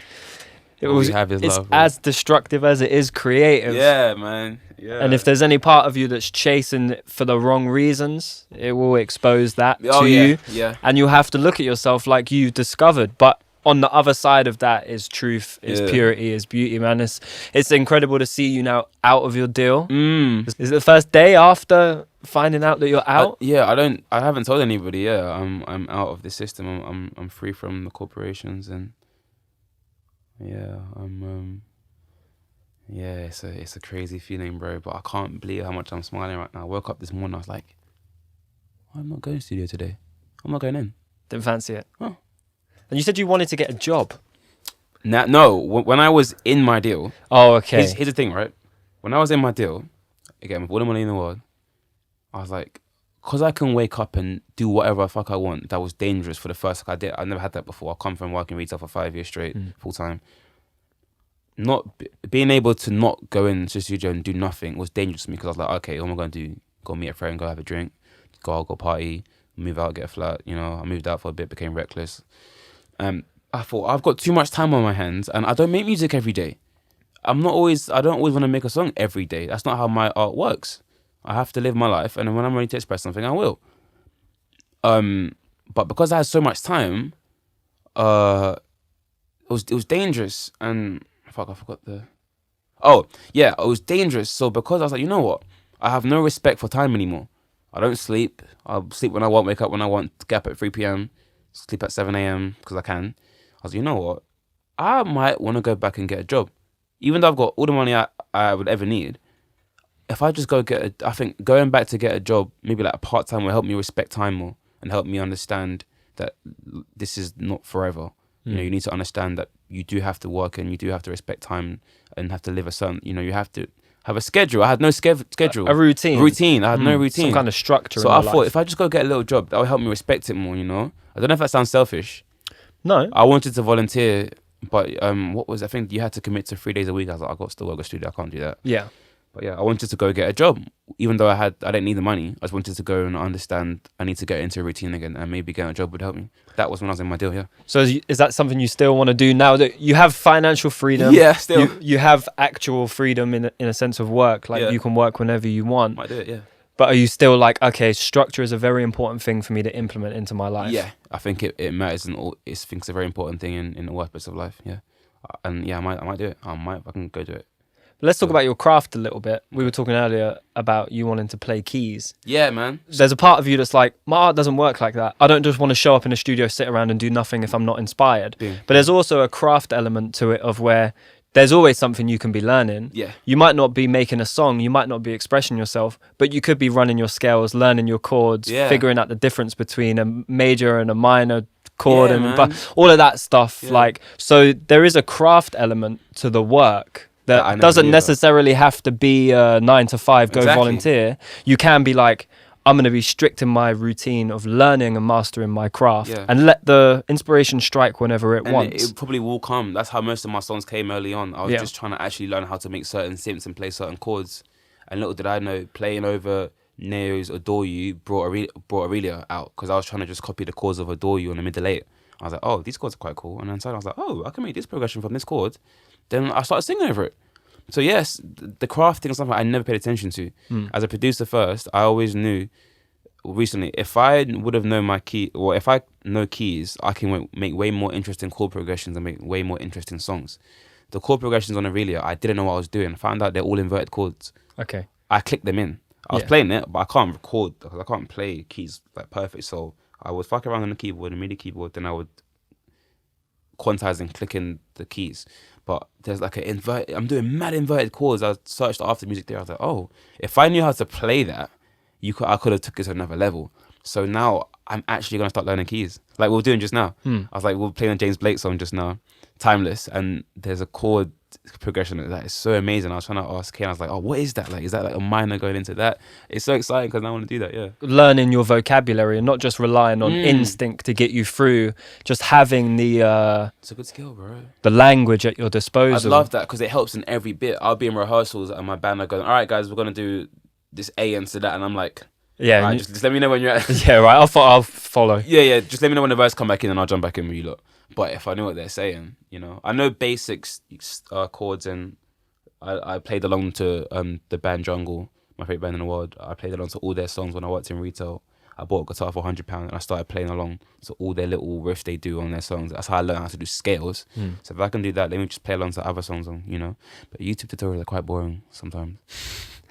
It's love, as destructive as it is creative. Yeah, man. Yeah. And if there's any part of you that's chasing it for the wrong reasons, it will expose that to you. Yeah. And you'll have to look at yourself like you discovered. But on the other side of that is truth, is purity, is beauty, man. It's incredible to see you now out of your deal. Is it the first day after finding out that you're out? I haven't told anybody. Yeah, I'm out of the system. I'm free from the corporations, and it's a crazy feeling, bro. But I can't believe how much I'm smiling right now. I woke up this morning, I was like, I'm not going to studio today. I'm not going in. Didn't fancy it. Oh. And you said you wanted to get a job. No, when I was in my deal. Oh, okay. Here's the thing, right? When I was in my deal, again, with all the money in the world, I was like, because I can wake up and do whatever the fuck I want, that was dangerous for the first. I never had that before. I come from working retail for 5 years straight, full time. Not being able to not go into the studio and do nothing was dangerous to me because I was like, okay, what am I going to do? Go meet a friend, go have a drink, go party, move out, get a flat. You know, I moved out for a bit, became reckless. I thought I've got too much time on my hands, and I don't make music every day. I don't always want to make a song every day. That's not how my art works. I have to live my life, and when I'm ready to express something, I will. But because I had so much time, it was dangerous, and fuck, I forgot the. Oh yeah, it was dangerous. So because I was like, you know what, I have no respect for time anymore. I don't sleep. I'll sleep when I want, wake up when I want, get up at 3 p.m, sleep at 7 a.m. because I can. I was like, you know what, I might want to go back and get a job, even though I've got all the money I would ever need. If I just I think going back to get a job, maybe like a part-time, will help me respect time more and help me understand that this is not forever. You know, you need to understand that you do have to work and you do have to respect time and have to live a certain, you know, you have to have a schedule. I had no schedule. A routine. I had no routine. Some kind of structure So in I your thought life. if I just go get a little job, that would help me respect it more, you know? I don't know if that sounds selfish. No. I wanted to volunteer, but I think you had to commit to 3 days a week. I was like, I got still work a studio, I can't do that. Yeah. But yeah, I wanted to go get a job, even though I didn't need the money. I just wanted to go and understand I need to get into a routine again, and maybe getting a job would help me. That was when I was in my deal, yeah. So is that something you still want to do now that you have financial freedom? Yeah, still. You have actual freedom in a sense of work. Like you can work whenever you want. Might do it, yeah. But are you still like, okay, structure is a very important thing for me to implement into my life? Yeah, I think it matters, and I think it's a very important thing in the workplace of life, yeah. And yeah, I might do it. I can go do it. Let's talk about your craft a little bit. We were talking earlier about you wanting to play keys. Yeah, man. There's a part of you that's like, my art doesn't work like that. I don't just want to show up in a studio, sit around and do nothing if I'm not inspired. Yeah. But there's also a craft element to it of where there's always something you can be learning. Yeah. You might not be making a song, you might not be expressing yourself, but you could be running your scales, learning your chords, figuring out the difference between a major and a minor chord, and all of that stuff. Yeah. Like, so there is a craft element to the work that doesn't necessarily have to be 9 to 5, go volunteer. You can be like, I'm going to be strict in my routine of learning and mastering my craft and let the inspiration strike whenever it wants. It probably will come. That's how most of my songs came early on. I was just trying to actually learn how to make certain synths and play certain chords. And little did I know, playing over Neo's Adore You brought Aurelia out, because I was trying to just copy the chords of Adore You on the middle 8. I was like, oh, these chords are quite cool. And then suddenly I was like, oh, I can make this progression from this chord. Then I started singing over it. So yes, the craft thing is something I never paid attention to. As a producer first, I always knew, recently, if I would have known my key, or if I know keys, I can make way more interesting chord progressions and make way more interesting songs. The chord progressions on Aurelia, I didn't know what I was doing. I found out they're all inverted chords. Okay. I clicked them in. I was playing it, but I can't record because I can't play keys like perfect. So I would fuck around on the keyboard, the MIDI keyboard, then I would quantize and click in the keys. But there's like I'm doing mad inverted chords. I searched after music there. I was like, oh, if I knew how to play that, I could have took it to another level. So now I'm actually going to start learning keys. Like we were doing just now. I was like, we were playing a James Blake song just now, Timeless. And there's a chord progression that is so amazing. I was trying to ask Kane, I was like, oh, what is that? Like, is that like a minor going into that? It's so exciting because I want to do that, yeah. Learning your vocabulary and not just relying on instinct to get you through, just having it's a good skill, bro. The language at your disposal. I love that because it helps in every bit. I'll be in rehearsals and my band are going, all right, guys, we're going to do this A into that. And I'm like, yeah, right, just let me know when you're at. Yeah, right, I'll follow. Yeah, just let me know when the verse come back in and I'll jump back in with you lot. But if I know what they're saying, you know, I know basics, chords, and I played along to the band Jungle, my favorite band in the world. I played along to all their songs when I worked in retail. I bought a guitar for £100 and I started playing along to all their little riffs they do on their songs. That's how I learned how to do scales. So if I can do that, let me just play along to other songs, you know. But YouTube tutorials are quite boring sometimes.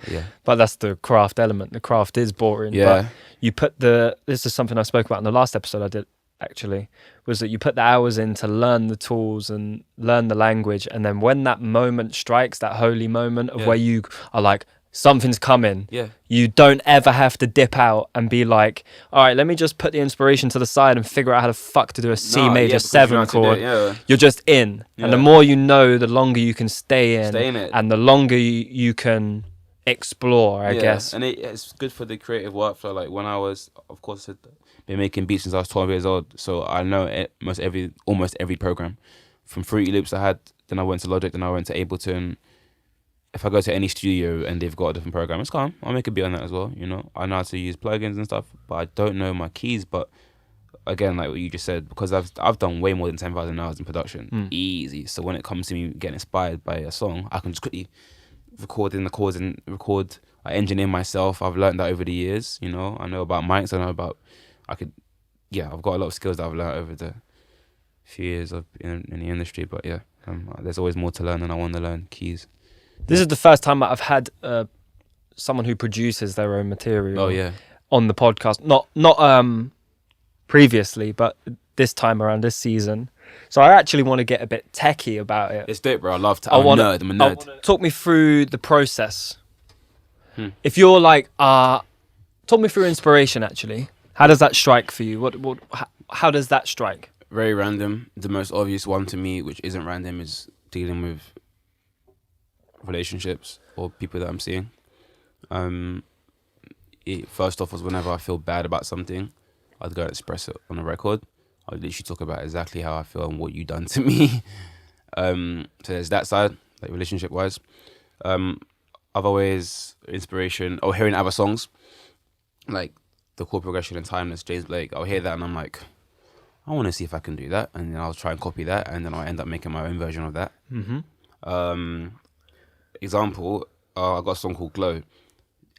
Yeah. But that's the craft element. The craft is boring. Yeah. But you put this is something I spoke about in the last episode I did, actually, was that you put the hours in to learn the tools and learn the language, and then when that moment strikes, that holy moment of where you are like, something's coming, you don't ever have to dip out and be like, all right, let me just put the inspiration to the side and figure out how the fuck to do a C major 7 chord. You're just in. And the more you know, the longer you can stay in it. and the longer you can explore, I guess. And it's good for the creative workflow. Like when I was, of course, been making beats since I was 12 years old, so I know almost every program. From Fruity Loops I had, then I went to Logic, then I went to Ableton. If I go to any studio and they've got a different program, it's calm. I'll make a beat on that as well, you know. I know how to use plugins and stuff, but I don't know my keys. But again, like what you just said, because I've done way more than 10,000 hours in production, easy. So when it comes to me getting inspired by a song, I can just quickly record in the chords and record. I engineer myself. I've learned that over the years, you know. I know about mics. I know about I've got a lot of skills that I've learned over the few years in the industry. But yeah, there's always more to learn, and I want to learn keys. This is the first time I've had someone who produces their own material on the podcast. Not previously, but this time around, this season. So I actually want to get a bit techie about it. It's dope, bro. I'm a nerd. Talk me through the process. If you're like, talk me through inspiration, actually. How does that strike for you? How does that strike? Very random. The most obvious one to me, which isn't random, is dealing with relationships or people that I'm seeing. First off was whenever I feel bad about something, I'd go and express it on a record. I'd literally talk about exactly how I feel and what you done to me. So there's that side, like relationship wise. I've always inspiration or hearing other songs, like the chord progression and Timeless, James Blake. I'll hear that and I'm like, I want to see if I can do that, and then I'll try and copy that, and then I'll end up making my own version of that. Example, I got a song called Glow.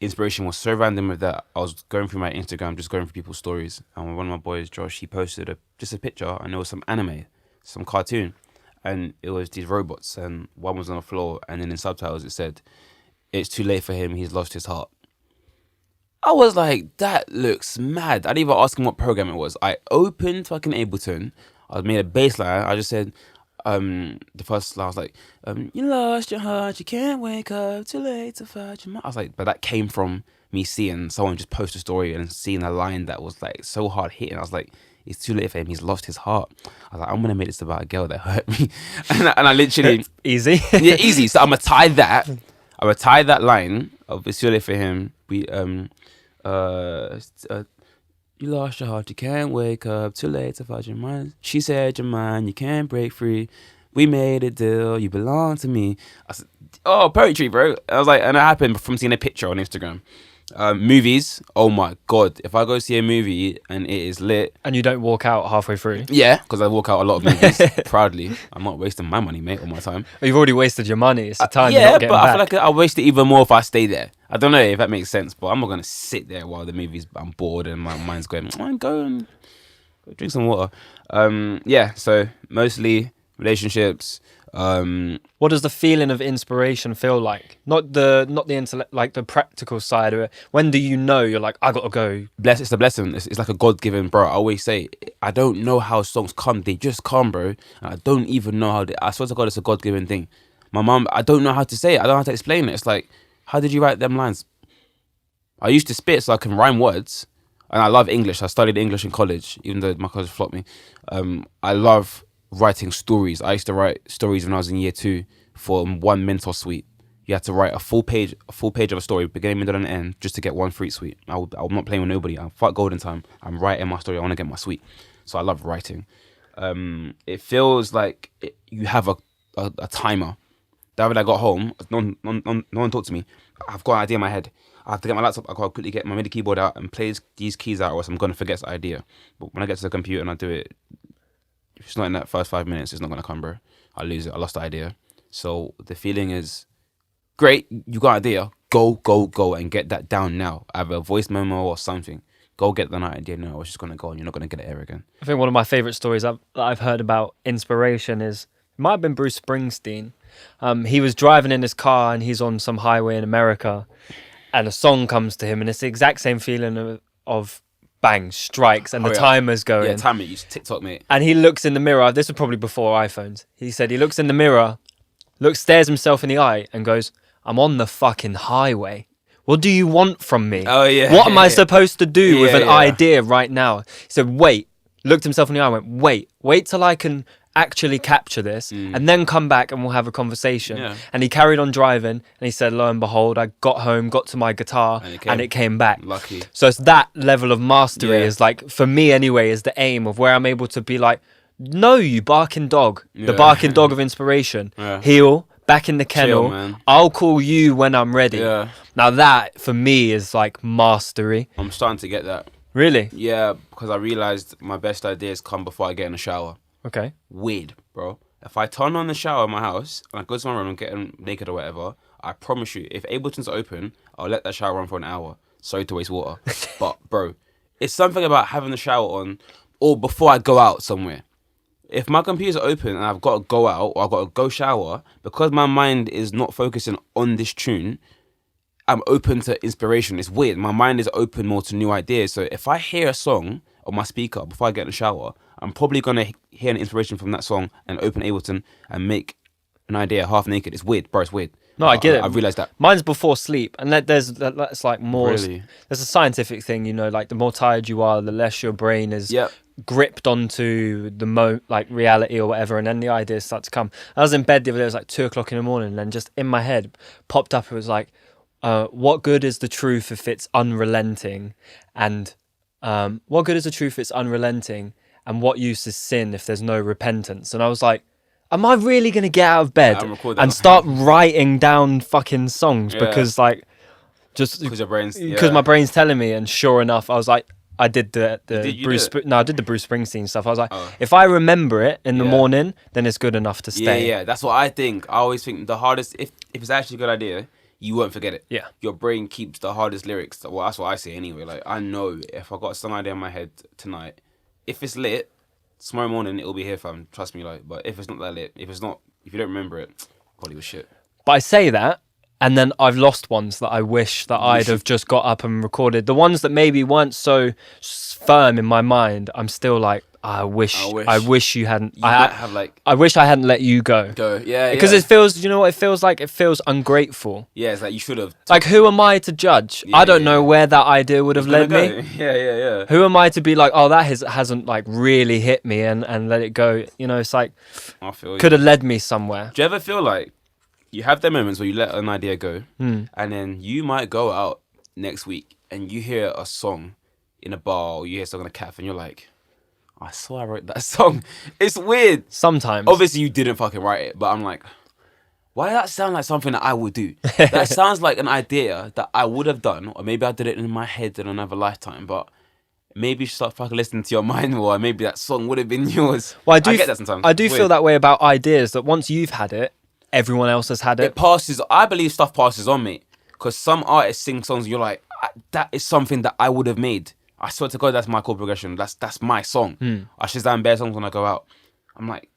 Inspiration was so random with that. I was going through my Instagram, just going through people's stories, and one of my boys, Josh, he posted just a picture, and there was some anime, some cartoon, and it was these robots, and one was on the floor, and then in subtitles it said, "It's too late for him, he's lost his heart." I was like, that looks mad. I didn't even ask him what program it was. I opened fucking Ableton. I made a bass line. I just said, the first line, I was like, you lost your heart, you can't wake up, too late to fight your mind. I was like, but that came from me seeing someone just post a story and seeing a line that was like so hard hitting. I was like, it's too late for him, he's lost his heart. I was like, I'm gonna make this about a girl that hurt me. and I literally easy. Yeah, easy. So I'm gonna tie that line of it's too late for him. You lost your heart, you can't wake up, too late to fight your mind. She said you're mine, you can't break free. We made a deal, you belong to me. I said, oh, poetry, bro. I was like, and it happened from seeing a picture on Instagram. Movies, oh my God. If I go see a movie and it is lit. And you don't walk out halfway through? Yeah, because I walk out a lot of movies proudly. I'm not wasting my money, mate, or my time. Well, you've already wasted your money. It's the time yeah, you're not getting but back. I feel like I'll waste it even more if I stay there. I don't know if that makes sense, but I'm not going to sit there while the movie's, I'm bored and my mind's going, go and drink some water. Yeah, so mostly relationships. What does the feeling of inspiration feel like? Not the intellect, like the practical side of it. When do you know you're like, I gotta go? It's a blessing. It's like a God-given, bro. I always say, I don't know how songs come. They just come, bro. And I don't even know how I swear to God, it's a God-given thing. My mum, I don't know how to say it. I don't know how to explain it. It's like, how did you write them lines? I used to spit so I can rhyme words. And I love English. I studied English in college, even though my college flopped me. I love writing stories. I used to write stories when I was in year 2 for one mentor suite. You had to write a full page of a story, beginning, middle, and end, just to get one fruit suite. I'm not playing with nobody. I'm fuck golden time. I'm writing my story. I want to get my suite. So I love writing. It feels like you have a timer. The other day I got home, no one talked to me. I've got an idea in my head. I have to get my laptop. I gotta quickly get my MIDI keyboard out and play these keys out, or else I'm gonna forget the idea. But when I get to the computer and I do it, if it's not in that first 5 minutes, it's not gonna come, bro. I lose it. I lost the idea. So the feeling is great. You got an idea. Go and get that down now. Either a voice memo or something. Go get that idea now. It's just gonna go and you're not gonna get it ever again. I think one of my favorite stories that I've heard about inspiration is, it might have been Bruce Springsteen. He was driving in his car and he's on some highway in America, and a song comes to him, and it's the exact same feeling of bang, strikes, and the timer's going. Yeah, timer, use TikTok, mate. And he looks in the mirror. This was probably before iPhones. He said he looks in the mirror, stares himself in the eye, and goes, I'm on the fucking highway. What do you want from me? Oh, yeah. What am I supposed to do with an idea right now? He said, wait. Looked himself in the eye and went, wait till I can actually capture this and then come back and we'll have a conversation. Yeah. And he carried on driving and he said, lo and behold, I got home, got to my guitar and it came back. Lucky. So it's that level of mastery is like, for me anyway, is the aim of where I'm able to be like, no, you barking dog, the barking dog of inspiration, heel, back in the kennel. Chill, I'll call you when I'm ready. Yeah. Now that for me is like mastery. I'm starting to get that. Really? Yeah, because I realized my best ideas come before I get in the shower. Okay. Weird, bro. If I turn on the shower in my house and I go to my room and get naked or whatever, I promise you, if Ableton's open, I'll let that shower run for an hour. Sorry to waste water. But, bro, it's something about having the shower on or before I go out somewhere. If my computer's open and I've got to go out or I've got to go shower, because my mind is not focusing on this tune, I'm open to inspiration. It's weird. My mind is open more to new ideas. So if I hear a song on my speaker before I get in the shower, I'm probably going to hear an inspiration from that song and open Ableton and make an idea half naked. It's weird, bro. It's weird. No, I get it. I realized that. Mine's before sleep, and that's like more. Really? There's a scientific thing, you know, like the more tired you are, the less your brain is gripped onto the like reality or whatever, and then the ideas start to come. I was in bed the other day, it was like 2:00 in the morning, and then just in my head popped up. It was like, what good is the truth if it's unrelenting, and what good is the truth if it's unrelenting, and what use is sin if there's no repentance? And I was like, am I really going to get out of bed and start writing down fucking songs because like just because my brain's telling me? And sure enough, I was like, I did the Bruce Springsteen stuff. I was like, if I remember it in the morning, then it's good enough to stay. Yeah, that's what I think. I always think the hardest, if it's actually a good idea, you won't forget it. Yeah, your brain keeps the hardest lyrics. Well, that's what I say anyway. Like, I know if I got a song idea in my head tonight, if it's lit, tomorrow morning it'll be here, fam. Trust me, like. But if it's not that lit, if you don't remember it, probably was shit. But I say that, and then I've lost ones that I wish that I'd have just got up and recorded. The ones that maybe weren't so firm in my mind, I'm still like, I wish you hadn't. I wish I hadn't let you go. Because it feels, you know what it feels like? It feels ungrateful. Yeah, it's like you should have. Like, who am I to judge? I don't know where that idea would have led me. Yeah. Who am I to be like, oh, that hasn't like really hit me and let it go? You know, it's like, could have led me somewhere. Do you ever feel like you have them moments where you let an idea go, and then you might go out next week and you hear a song in a bar or you hear a song in a cafe and you're like, I swear I wrote that song. It's weird. Sometimes. Obviously, you didn't fucking write it, but I'm like, why does that sound like something that I would do? That sounds like an idea that I would have done, or maybe I did it in my head in another lifetime, but maybe you should start fucking listening to your mind more, maybe that song would have been yours. Well, I get that sometimes. I do feel that way about ideas, that once you've had it, everyone else has had it. It passes. I believe stuff passes on me, because some artists sing songs and you're like, that is something that I would have made. I swear to God, that's my chord progression. That's my song. I Shazam bare songs when I go out. I'm like,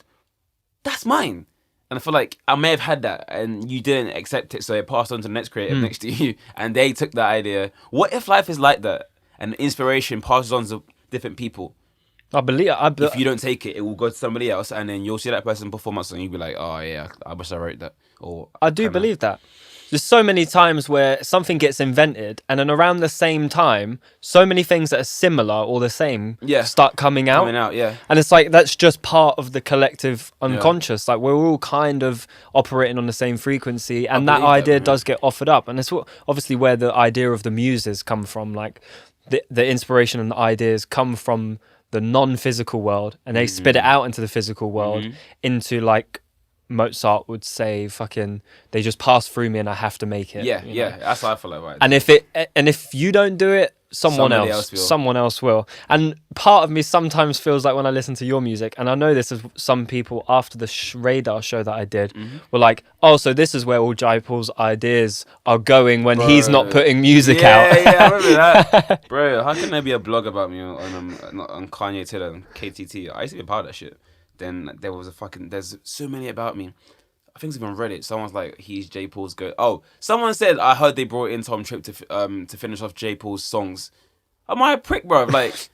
that's mine. And I feel like I may have had that and you didn't accept it, so it passed on to the next creative next to you and they took that idea. What if life is like that and inspiration passes on to different people? If you don't take it, it will go to somebody else and then you'll see that person perform a song and you'll be like, oh yeah, I wish I wrote that. Or I do believe that. There's so many times where something gets invented and then around the same time, so many things that are similar or the same start coming out. And it's like, that's just part of the collective unconscious. Like, we're all kind of operating on the same frequency and that idea does get offered up. And it's obviously where the idea of the muses come from. Like, the inspiration and the ideas come from the non-physical world and they spit it out into the physical world into like, Mozart would say, "Fucking, they just pass through me, and I have to make it." Yeah, that's what I feel like. Right? And if you don't do it, someone else will. And part of me sometimes feels like when I listen to your music, and I know this is some people after the Radar show that I did were like, "Oh, so this is where all Jaipal's ideas are going when he's not putting music out." Yeah, I remember that, bro. How can there be a blog about me on Kanye Tiller and KTT? I used to be a part of that shit. Then there's so many about me. I think it's even Reddit. Someone's like, he's J. Paul's go. Oh, someone said, I heard they brought in Tom Tripp to finish off J. Paul's songs. Am I a prick, bro? Like,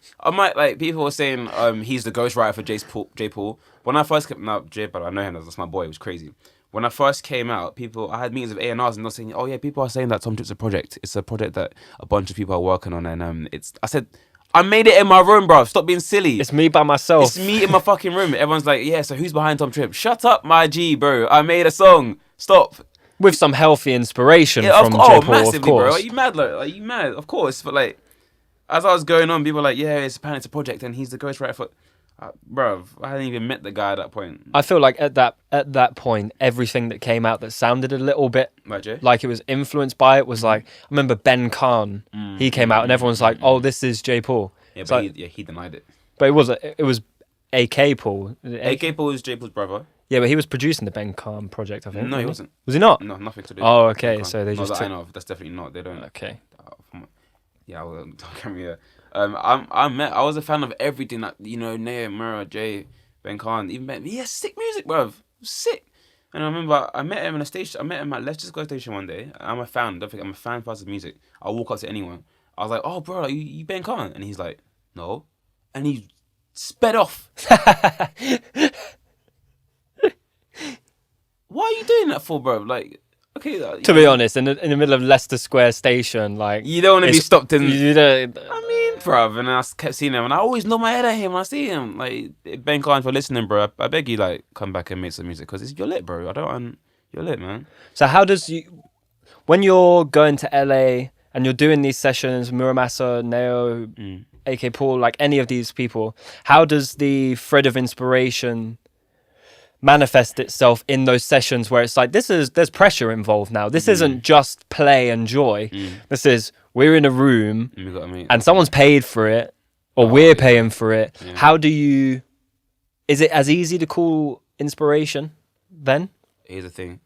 people were saying he's the ghostwriter for J. Paul. When I first came out, J. Paul, I know him, that's my boy, it was crazy. When I first came out, I had meetings with A&Rs and they're saying, oh yeah, people are saying that Tom Tripp's a project. It's a project that a bunch of people are working on, and I said, I made it in my room, bro. Stop being silly. It's me by myself. It's me in my fucking room. Everyone's like, yeah, so who's behind Tom Tripp? Shut up, my G, bro. I made a song. Stop. With some healthy inspiration from J. Paul, massively, of course. Bro. Are you mad? Are you mad? Of course. But like, as I was going on, people were like, yeah, it's a project and he's the ghostwriter for... Bro, I hadn't even met the guy at that point. I feel like at that point, everything that came out that sounded a little bit like it was influenced by it was like, I remember Ben Khan, he came out and everyone's like, oh, this is J. Paul. Yeah, but he denied it. But it was AK Paul. AK Paul was J. Paul's brother. Yeah, but he was producing the Ben Khan project, I think. No, he wasn't. Was he not? No, nothing to do. Oh, okay. So they just. I know of. That's definitely not. They don't. Okay. Yeah, don't come here. I was a fan of everything that Naya, Mura, Jay, Ben Khan, even Ben. He has sick music, bruv. Sick. And I remember I met him in a station. I met him at Let's Just Go station one day. I'm a fan. Don't think I'm a fan of music. I'll walk up to anyone. I was like, oh, bro, you Ben Khan? And he's like, no. And he sped off. Why are you doing that for, bro? Like, okay. To be honest, in the middle of Leicester Square Station, like you don't want to be stopped in. You don't. I mean, bruv, and I kept seeing him, and I always nod my head at him when I see him. Like, Ben Klein, for listening, bro. I beg you, like, come back and make some music because you're lit, bro. You're lit, man. So how does when you're going to LA and you're doing these sessions, Muramasa, Neo, AK Paul, like any of these people, how does the thread of inspiration manifest itself in those sessions where it's like there's pressure involved now? This isn't just play and joy. This is we're in a room and someone's paid for it, or we're paying for it. Yeah. How do you? Is it as easy to call inspiration then? Here's the thing.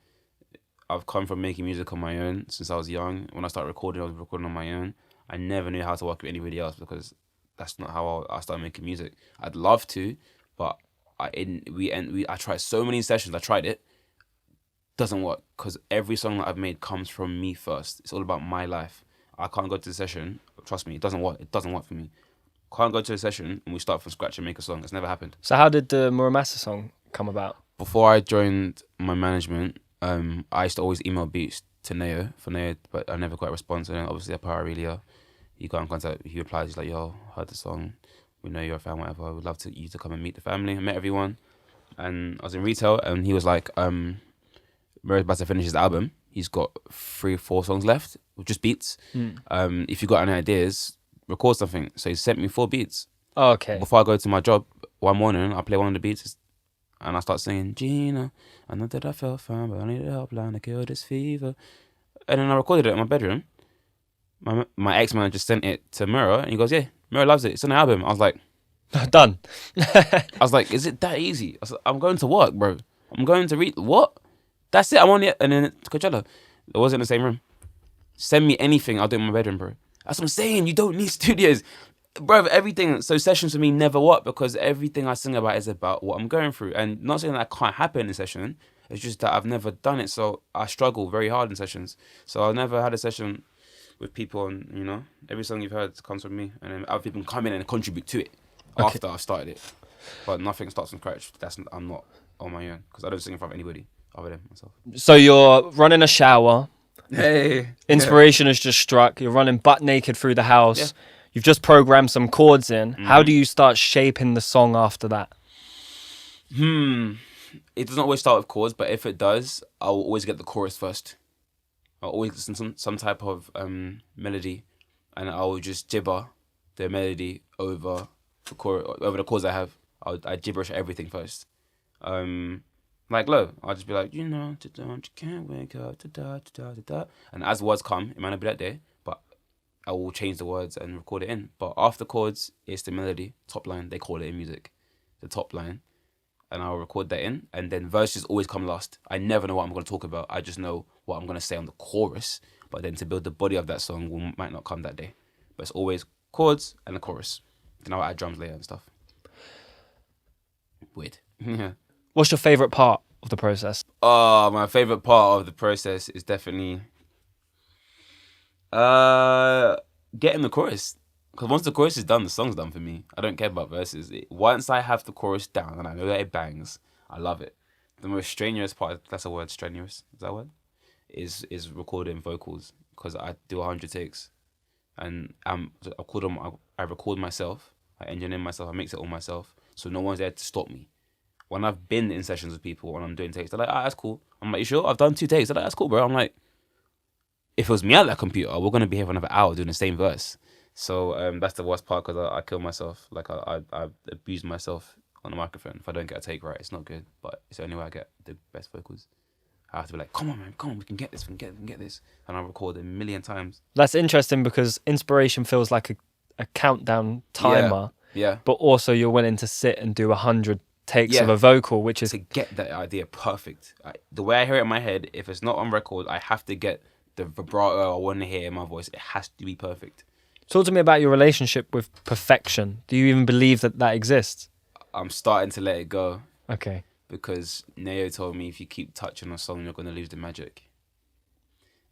I've come from making music on my own since I was young. When I started recording, I was recording on my own. I never knew how to work with anybody else because that's not how I started making music. I'd love to, but I tried so many sessions. I tried it. Doesn't work because every song that I've made comes from me first. It's all about my life. I can't go to the session. Trust me, it doesn't work. It doesn't work for me. Can't go to a session and we start from scratch and make a song. It's never happened. So how did the Muramasa song come about? Before I joined my management, I used to always email beats to Neo for Neo, but I never got a response. And obviously, at Pararelia, he got in contact. He replied, he's like, "Yo, heard the song. We know you're a fan, whatever. I would love you to come and meet the family." I met everyone, and I was in retail, and he was like, "Murray's about to finish his album. He's got 3-4 songs left with just beats. If you got any ideas, record something." So he sent me 4 beats. Oh, okay. Before I go to my job one morning, I play one of the beats, and I start singing, "Gina, I know that I felt fine, but I needed a helpline to kill this fever." And then I recorded it in my bedroom. My ex-manager sent it to Murray, and he goes, "Yeah, Murray loves it. It's on the album." I was like, "Done." I was like, "Is it that easy?" I was like, "I'm going to work, bro. I'm going to read what? That's it. I'm on it." And then Coachella, it wasn't in the same room. Send me anything, I'll do it in my bedroom, bro. That's what I'm saying. You don't need studios. Bro, everything. So sessions for me never work because everything I sing about is about what I'm going through. And not saying that can't happen in a session. It's just that I've never done it. So I struggle very hard in sessions. So I've never had a session with people and, you know, every song you've heard comes from me. And then other people come in and contribute to it after I've started it. But nothing starts from scratch. I'm not on my own because I don't sing in front of anybody other than myself. So you're running a shower. Hey. Inspiration has just struck. You're running butt naked through the house. Yeah. You've just programmed some chords in. How do you start shaping the song after that? It doesn't always start with chords, but if it does, I'll always get the chorus first. I'll always listen to some type of melody, and I'll just gibber the melody over the chords I have. I gibberish everything first. Like low, I'll just be like, you know, you can't wake up, da-da. And as words come, it might not be that day, but I will change the words and record it in. But after chords, it's the melody, top line, they call it in music, the top line. And I'll record that in, and then verses always come last. I never know what I'm going to talk about. I just know what I'm going to say on the chorus, but then to build the body of that song might not come that day. But it's always chords and the chorus. Then I'll add drums later and stuff. Weird. Yeah. What's your favourite part of the process? Oh, my favourite part of the process is definitely getting the chorus. Because once the chorus is done, the song's done for me. I don't care about verses. Once I have the chorus down and I know that it bangs, I love it. The most strenuous part, that's a word, strenuous, is that a word? Is recording vocals. Because I do 100 takes. And I record myself, I engineer myself, I mix it all myself. So no one's there to stop me. When I've been in sessions with people and I'm doing takes, they're like, that's cool. I'm like, you sure? I've done 2 takes. They're like, that's cool, bro. I'm like, if it was me at that computer, we're going to be here for another hour doing the same verse. So that's the worst part because I kill myself. Like I abuse myself on the microphone. If I don't get a take right, it's not good. But it's the only way I get the best vocals. I have to be like, come on, man, come on, we can get this, we can get this. And I record a million times. That's interesting because inspiration feels like a countdown timer. Yeah. But also you're willing to sit and do 100 takes of a vocal, which is... To get that idea perfect. The way I hear it in my head, if it's not on record, I have to get the vibrato I want to hear in my voice. It has to be perfect. Talk to me about your relationship with perfection. Do you even believe that exists? I'm starting to let it go. Okay. Because Neo told me if you keep touching a song, you're going to lose the magic.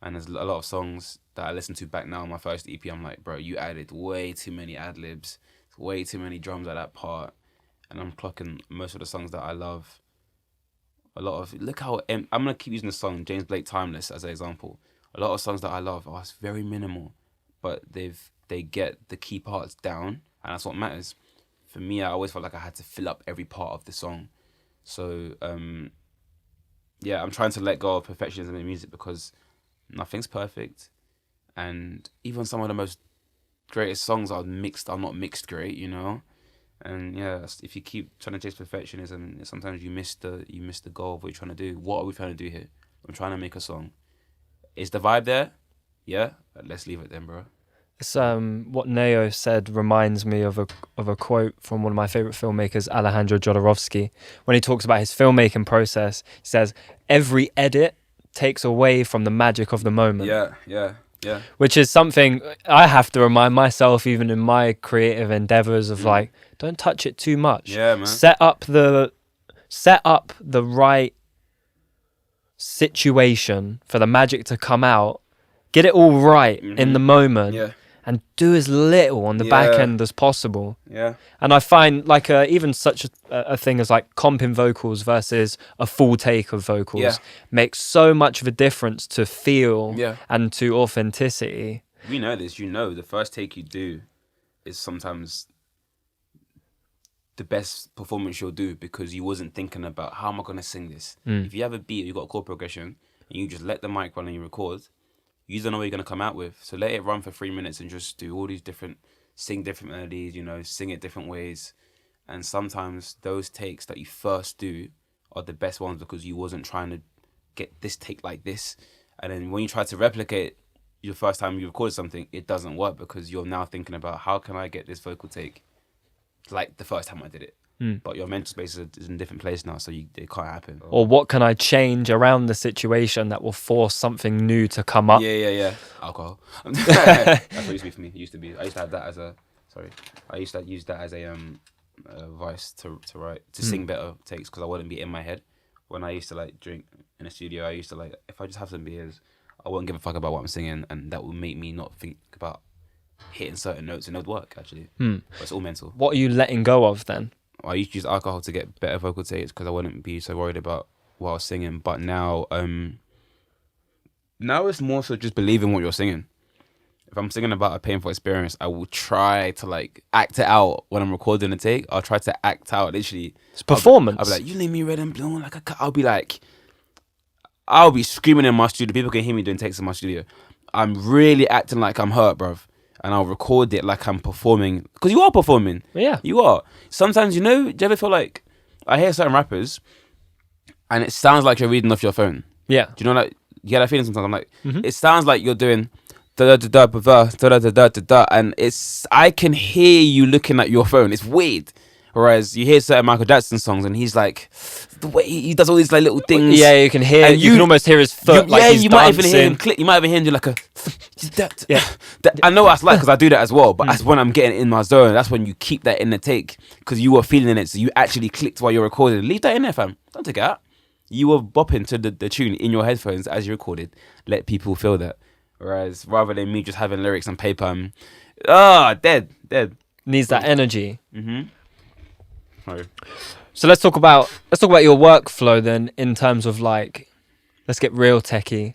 And there's a lot of songs that I listen to back now on my first EP. I'm like, bro, you added way too many ad-libs, way too many drums at that part. And I'm clocking most of the songs that I love look how I'm gonna keep using the song James Blake Timeless as an example. A lot of songs that I love are very minimal, but they get the key parts down, and that's what matters. For me, I always felt like I had to fill up every part of the song. So yeah, I'm trying to let go of perfectionism in music because nothing's perfect, and even some of the most greatest songs are not mixed great, you know. And yeah, if you keep trying to chase perfectionism, sometimes you miss the goal of what you're trying to do. What are we trying to do here? I'm trying to make a song. Is the vibe there? Yeah, let's leave it then, bro. It's, what Neo said reminds me of a quote from one of my favorite filmmakers, Alejandro Jodorowsky. When he talks about his filmmaking process, he says every edit takes away from the magic of the moment. Yeah. Which is something I have to remind myself, even in my creative endeavors, of like, don't touch it too much. Yeah, man. Set up the right situation for the magic to come out. Get it all right in the moment. Yeah. And do as little on the back end as possible. Yeah. And I find like even such a thing as like comping vocals versus a full take of vocals makes so much of a difference to feel and to authenticity. We know this, the first take you do is sometimes the best performance you'll do because you wasn't thinking about how am I going to sing this. If you have a beat, you got a chord progression, and you just let the mic run and you record, you don't know what you're going to come out with. So let it run for 3 minutes and just do all these sing different melodies, sing it different ways. And sometimes those takes that you first do are the best ones because you wasn't trying to get this take like this. And then when you try to replicate your first time you recorded something, it doesn't work because you're now thinking about how can I get this vocal take like the first time I did it. But your mental space is in a different place now, so it can't happen. Or what can I change around the situation that will force something new to come up? Yeah. Alcohol. That's what it used to be for me. It used to be. I used to have that as I used to use that as a vice to write, to sing better takes because I wouldn't be in my head. When I used to like drink in a studio, I used to like, if I just have some beers, I wouldn't give a fuck about what I'm singing, and that would make me not think about hitting certain notes, and it would work actually. But it's all mental. What are you letting go of then? I used to use alcohol to get better vocal takes because I wouldn't be so worried about what I was singing. But now it's more so just believing what you're singing. If I'm singing about a painful experience, I will try to like act it out when I'm recording a take. I'll try to act out literally. It's performance. I'll be like, you leave me red and blue like a cut. I'll be screaming in my studio. People can hear me doing takes in my studio. I'm really acting like I'm hurt, bruv. And I'll record it like I'm performing. Because you are performing. Yeah. You are. Sometimes, do you ever feel like, I hear certain rappers, and it sounds like you're reading off your phone. Yeah. Do you know, like, you get that feeling sometimes? I'm like, it sounds like you're doing da-da-da-da-da-da-da-da-da, and I can hear you looking at your phone. It's weird. Whereas you hear certain Michael Jackson songs, and he's like, the way he does all these like little things. Yeah, you can hear. You can almost hear his foot. He's you dancing. might even hear him click. You might even hear him do like a. I know what it's like because I do that as well. But that's when I'm getting in my zone. That's when you keep that in the take because you were feeling it. So you actually clicked while you're recording. Leave that in there, fam. Don't take it out. You were bopping to the tune in your headphones as you recorded. Let people feel that. Whereas rather than me just having lyrics on paper, dead. Needs that energy. Sorry. So let's talk about your workflow then, in terms of like, let's get real techie.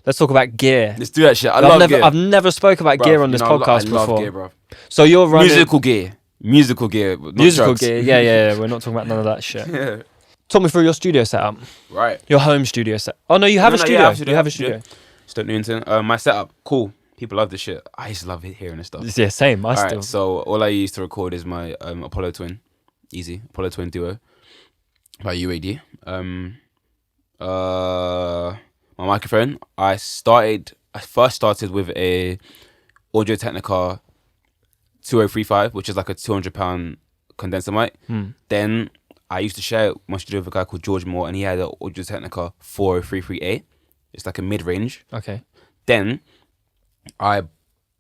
Let's talk about gear. Let's do that shit. I've never spoke about gear on this podcast before. I love gear, bro. So you're running musical gear. Yeah. We're not talking about none of that shit. Yeah. Talk me through your studio setup. Right. Your home studio set. Oh no, you have a studio. Yeah, you have a studio. Stoke Newington. My setup, cool. People love this shit. I used to love hearing this stuff. Yeah, same. Alright, so all I use to record is my Apollo Twin. Easy. Apollo Twin Duo by UAD. My microphone, I first started with a Audio Technica 2035, which is like a £200 condenser mic. Then I used to share my studio with a guy called George Moore, and he had an Audio Technica 4033A. It's like a mid-range. Okay. Then I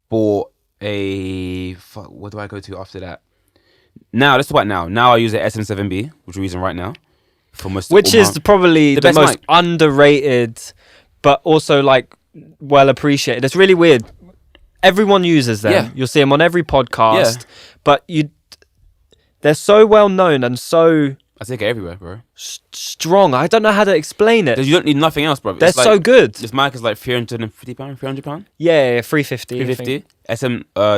bought what do I go to after that? Now, let's talk about now. Now I use an SM7B, which we're using right now. Which is probably the most underrated, but also like well appreciated. It's really weird. Everyone uses them. Yeah. You'll see them on every podcast, but they're so well known and so I take it everywhere, bro. Strong. I don't know how to explain it. Because you don't need nothing else, bro. They're so good. This mic is like £350, £300. Yeah, 350. 350.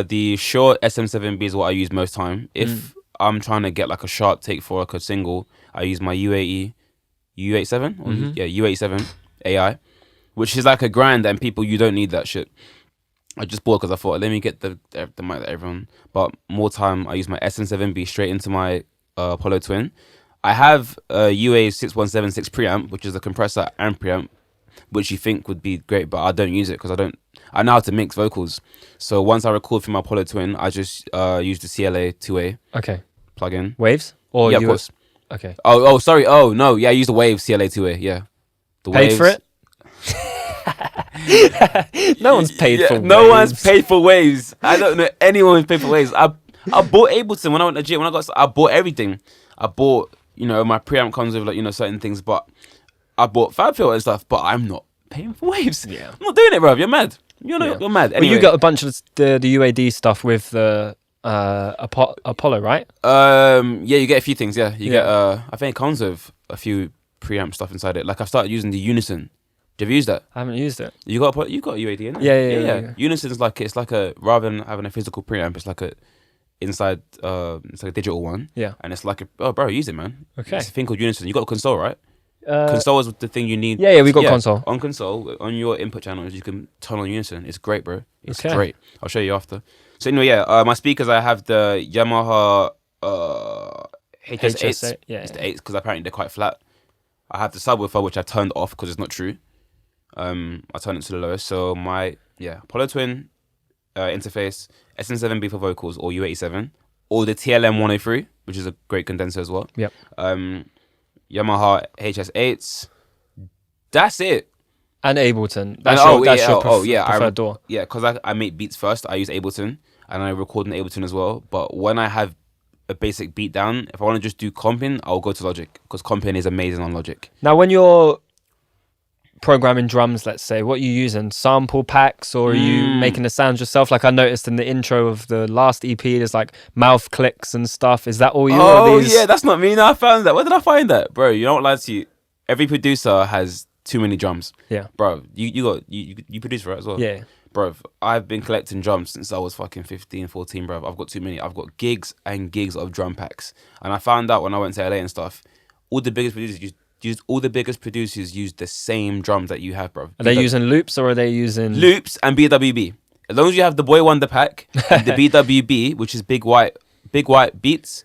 The Shure SM7B is what I use most time. If I'm trying to get like a sharp take for like a single, I use my U87. U87 AI, which is like a grand, and people, you don't need that shit. I just bought because I thought, let me get the mic that everyone. But more time, I use my SM7B straight into my Apollo Twin. I have a UA6176 preamp, which is a compressor and preamp, which you think would be great, but I don't use it because I know how to mix vocals. So once I record from my Apollo Twin, I just use the CLA 2A. Okay. Plug-in. Waves? Or yeah, of course. Okay. Oh, sorry. Oh, no. Yeah, I use the Waves CLA 2A. Yeah. The Paid Waves. for it? No one's paid for Waves. No one's paid for Waves. I don't know anyone who's paid for Waves. I bought Ableton when I went to gym. I bought everything. I bought, my preamp comes with like, certain things, but I bought Fab Filter and stuff, but I'm not paying for Waves. Yeah. I'm not doing it, bro. You're mad. You're mad. Anyway. Well, you got a bunch of the UAD stuff with the Apollo, right? Yeah, you get a few things. Yeah, you get. I think it comes with a few preamp stuff inside it. Like I've started using the Unison. Do you ever use that? I haven't used it. You got UAD in it? Yeah. Unison's like it's like a rather than having a physical preamp, it's like a inside. It's like a digital one. Yeah. And it's like bro, use it, man. Okay. It's a thing called Unison. You got a console, right? Console is the thing you need. Yeah, we got console. On console, on your input channels, you can turn on Unison. It's great, bro. It's Okay. great. I'll show you after. So anyway, my speakers, I have the Yamaha HS8. Yeah. It's the 8s because apparently they're quite flat. I have the subwoofer, which I turned off because it's not true. I turned it to the lowest. So my Apollo Twin interface, SM7B for vocals or U87, or the TLM 103, which is a great condenser as well. Yep. Yamaha HS8s. That's it. And Ableton. That's your preferred door. Yeah, because I make beats first. I use Ableton and I record in Ableton as well. But when I have a basic beat down, if I want to just do comping, I'll go to Logic because comping is amazing on Logic. Now, when you're programming drums, let's say, what are you using? Sample packs, or are you making the sounds yourself? Like I noticed in the intro of the last EP, there's like mouth clicks and stuff. Is that all you? Oh yeah, that's not me. No, I found that. Where did I find that, bro? You don't lie to you. Every producer has too many drums. Yeah, bro. You produce for it as well. Yeah, bro. I've been collecting drums since I was fucking 15, 14, bro. I've got too many. I've got gigs and gigs of drum packs, and I found out when I went to LA and stuff, all the biggest producers use the same drums that you have, bro. Are they using loops or are they using loops and BWB? As long as you have the Boy Wonder pack and the BWB, which is big white beats,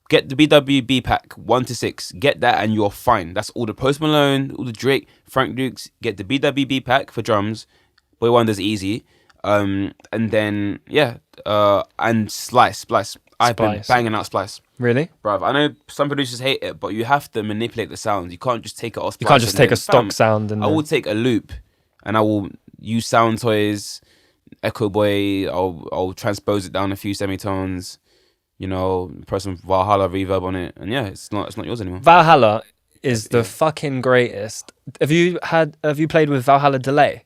get the BWB pack 1 to 6. Get that and you're fine. That's all the Post Malone, all the Drake, Frank Dukes. Get the BWB pack for drums. Boy Wonder's easy. And then and Splice. I've been banging out Splice. Really? Bruv, I know some producers hate it, but you have to manipulate the sounds. You can't just take it off Splice. You can't just take a stock sound. I will take a loop and I will use Sound Toys, Echo Boy. I'll transpose it down a few semitones. Put some Valhalla reverb on it, and it's not yours anymore. Valhalla is the fucking greatest. Have you played with Valhalla Delay?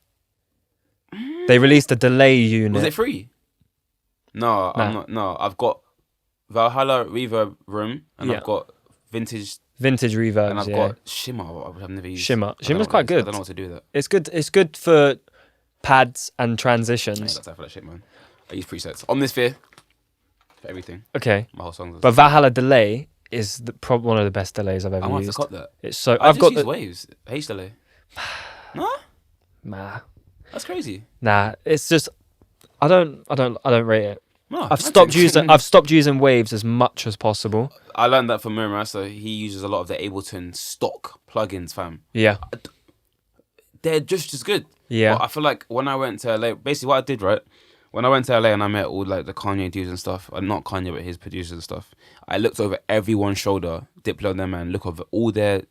They released a delay unit. Was it free? No, I'm not. No, I've got Valhalla Reverb Room, and I've got Vintage Reverb, and I've got Shimmer. I've never used Shimmer's quite good. I don't know what to do with that. It's good. It's good for pads and transitions. That's for that shit, man. I use presets. Omnisphere for everything. Okay, my whole songs. But Valhalla Delay is one of the best delays I've ever used. I might have got that. It's so. I've got Waves H delay. No. Nah. That's crazy. Nah, it's just I don't rate it. No, I've stopped using Waves as much as possible. I learned that from Murmur, so he uses a lot of the Ableton stock plugins, fam. Yeah. They're just as good. Yeah. But I feel like when I went to LA, basically what I did, right? When I went to LA and I met all like the Kanye dudes and stuff, not Kanye, but his producers and stuff, I looked over everyone's shoulder, Diplo them, and look over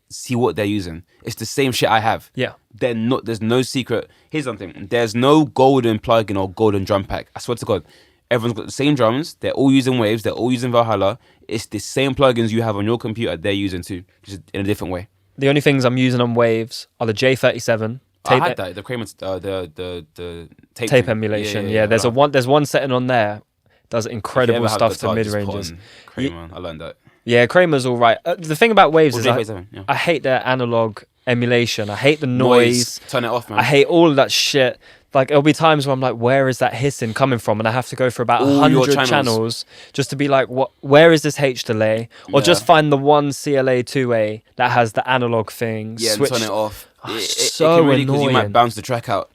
see what they're using. It's the same shit I have. Yeah. There's no secret. Here's something. There's no golden plugin or golden drum pack. I swear to God. Everyone's got the same drums. They're all using Waves. They're all using Valhalla. It's the same plugins you have on your computer they're using too, just in a different way. The only things I'm using on Waves are the J37. I had that. The Kramer, the tape emulation. Yeah, there's one setting on there does incredible stuff to mid ranges. Kramer, I learned that. Yeah, Kramer's all right. The thing about Waves Or is J47, I hate their analog emulation. I hate the noise. Turn it off, man. I hate all of that shit. Like, there'll be times where I'm like, where is that hissing coming from? And I have to go for about All your 100 channels just to be like, where is this H delay? Or just find the one CLA 2A that has the analog thing. Yeah, switch. and turn it off. So it can really, annoying. because you might bounce the track out,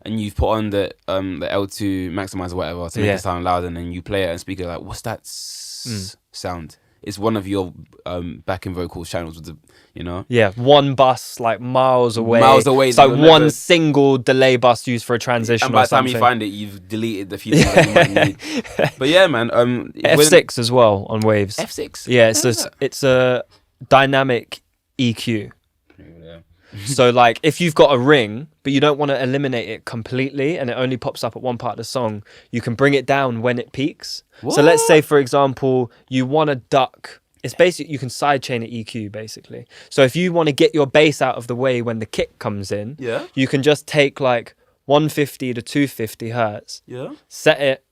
and you've put on the L2 maximizer, whatever, to make it sound loud, and then you play it and speak it like, what's that sound? It's one of your backing vocals channels with the, you know. Yeah, one bus like miles away. It's like one single delay bus used for a transition. And by or the time something. you find it, you've deleted the few things that you might need. But yeah, man. F6 as well on Waves. F6. Yeah, it's a dynamic EQ. So like if you've got a ring but you don't want to eliminate it completely and it only pops up at one part of the song, you can bring it down when it peaks. What? So let's say, for example, you want to duck. It's basically, you can sidechain an EQ basically. So if you want to get your bass out of the way when the kick comes in, you can just take like 150 to 250 hertz, set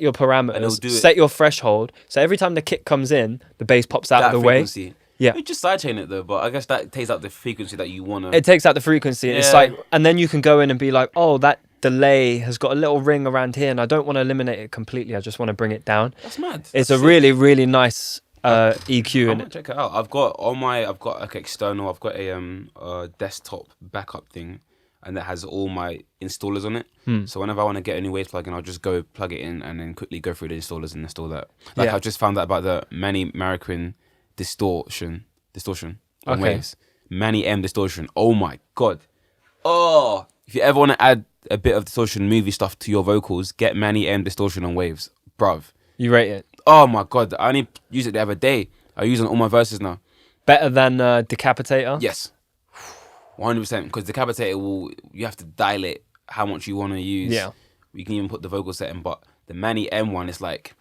your parameters, set your threshold. So every time the kick comes in, the bass pops out of the way. Yeah, you just sidechain it though, but I guess that takes out the frequency that you want to. It takes out the frequency. Yeah. It's like, and then you can go in and be like, oh, that delay has got a little ring around here, and I don't want to eliminate it completely. I just want to bring it down. That's mad. It's a really, really nice EQ. I'm gonna check it out. I've got like external. I've got a desktop backup thing, and that has all my installers on it. So whenever I want to get a new Waves plugin, I'll just go plug it in and then quickly go through the installers and install that. Like I've just found out about the Manny Marroquin distortion on Waves. Manny M distortion. Oh my god. Oh, if you ever want to add a bit of distortion movie stuff to your vocals, get Manny M distortion on Waves, bruv. You rate it? Oh my god, I only use it the other day. I use it on all my verses now. Better than Decapitator? Yes, 100%. Because Decapitator you have to dial it how much you want to use. Yeah, you can even put the vocal setting, but the Manny M one is like,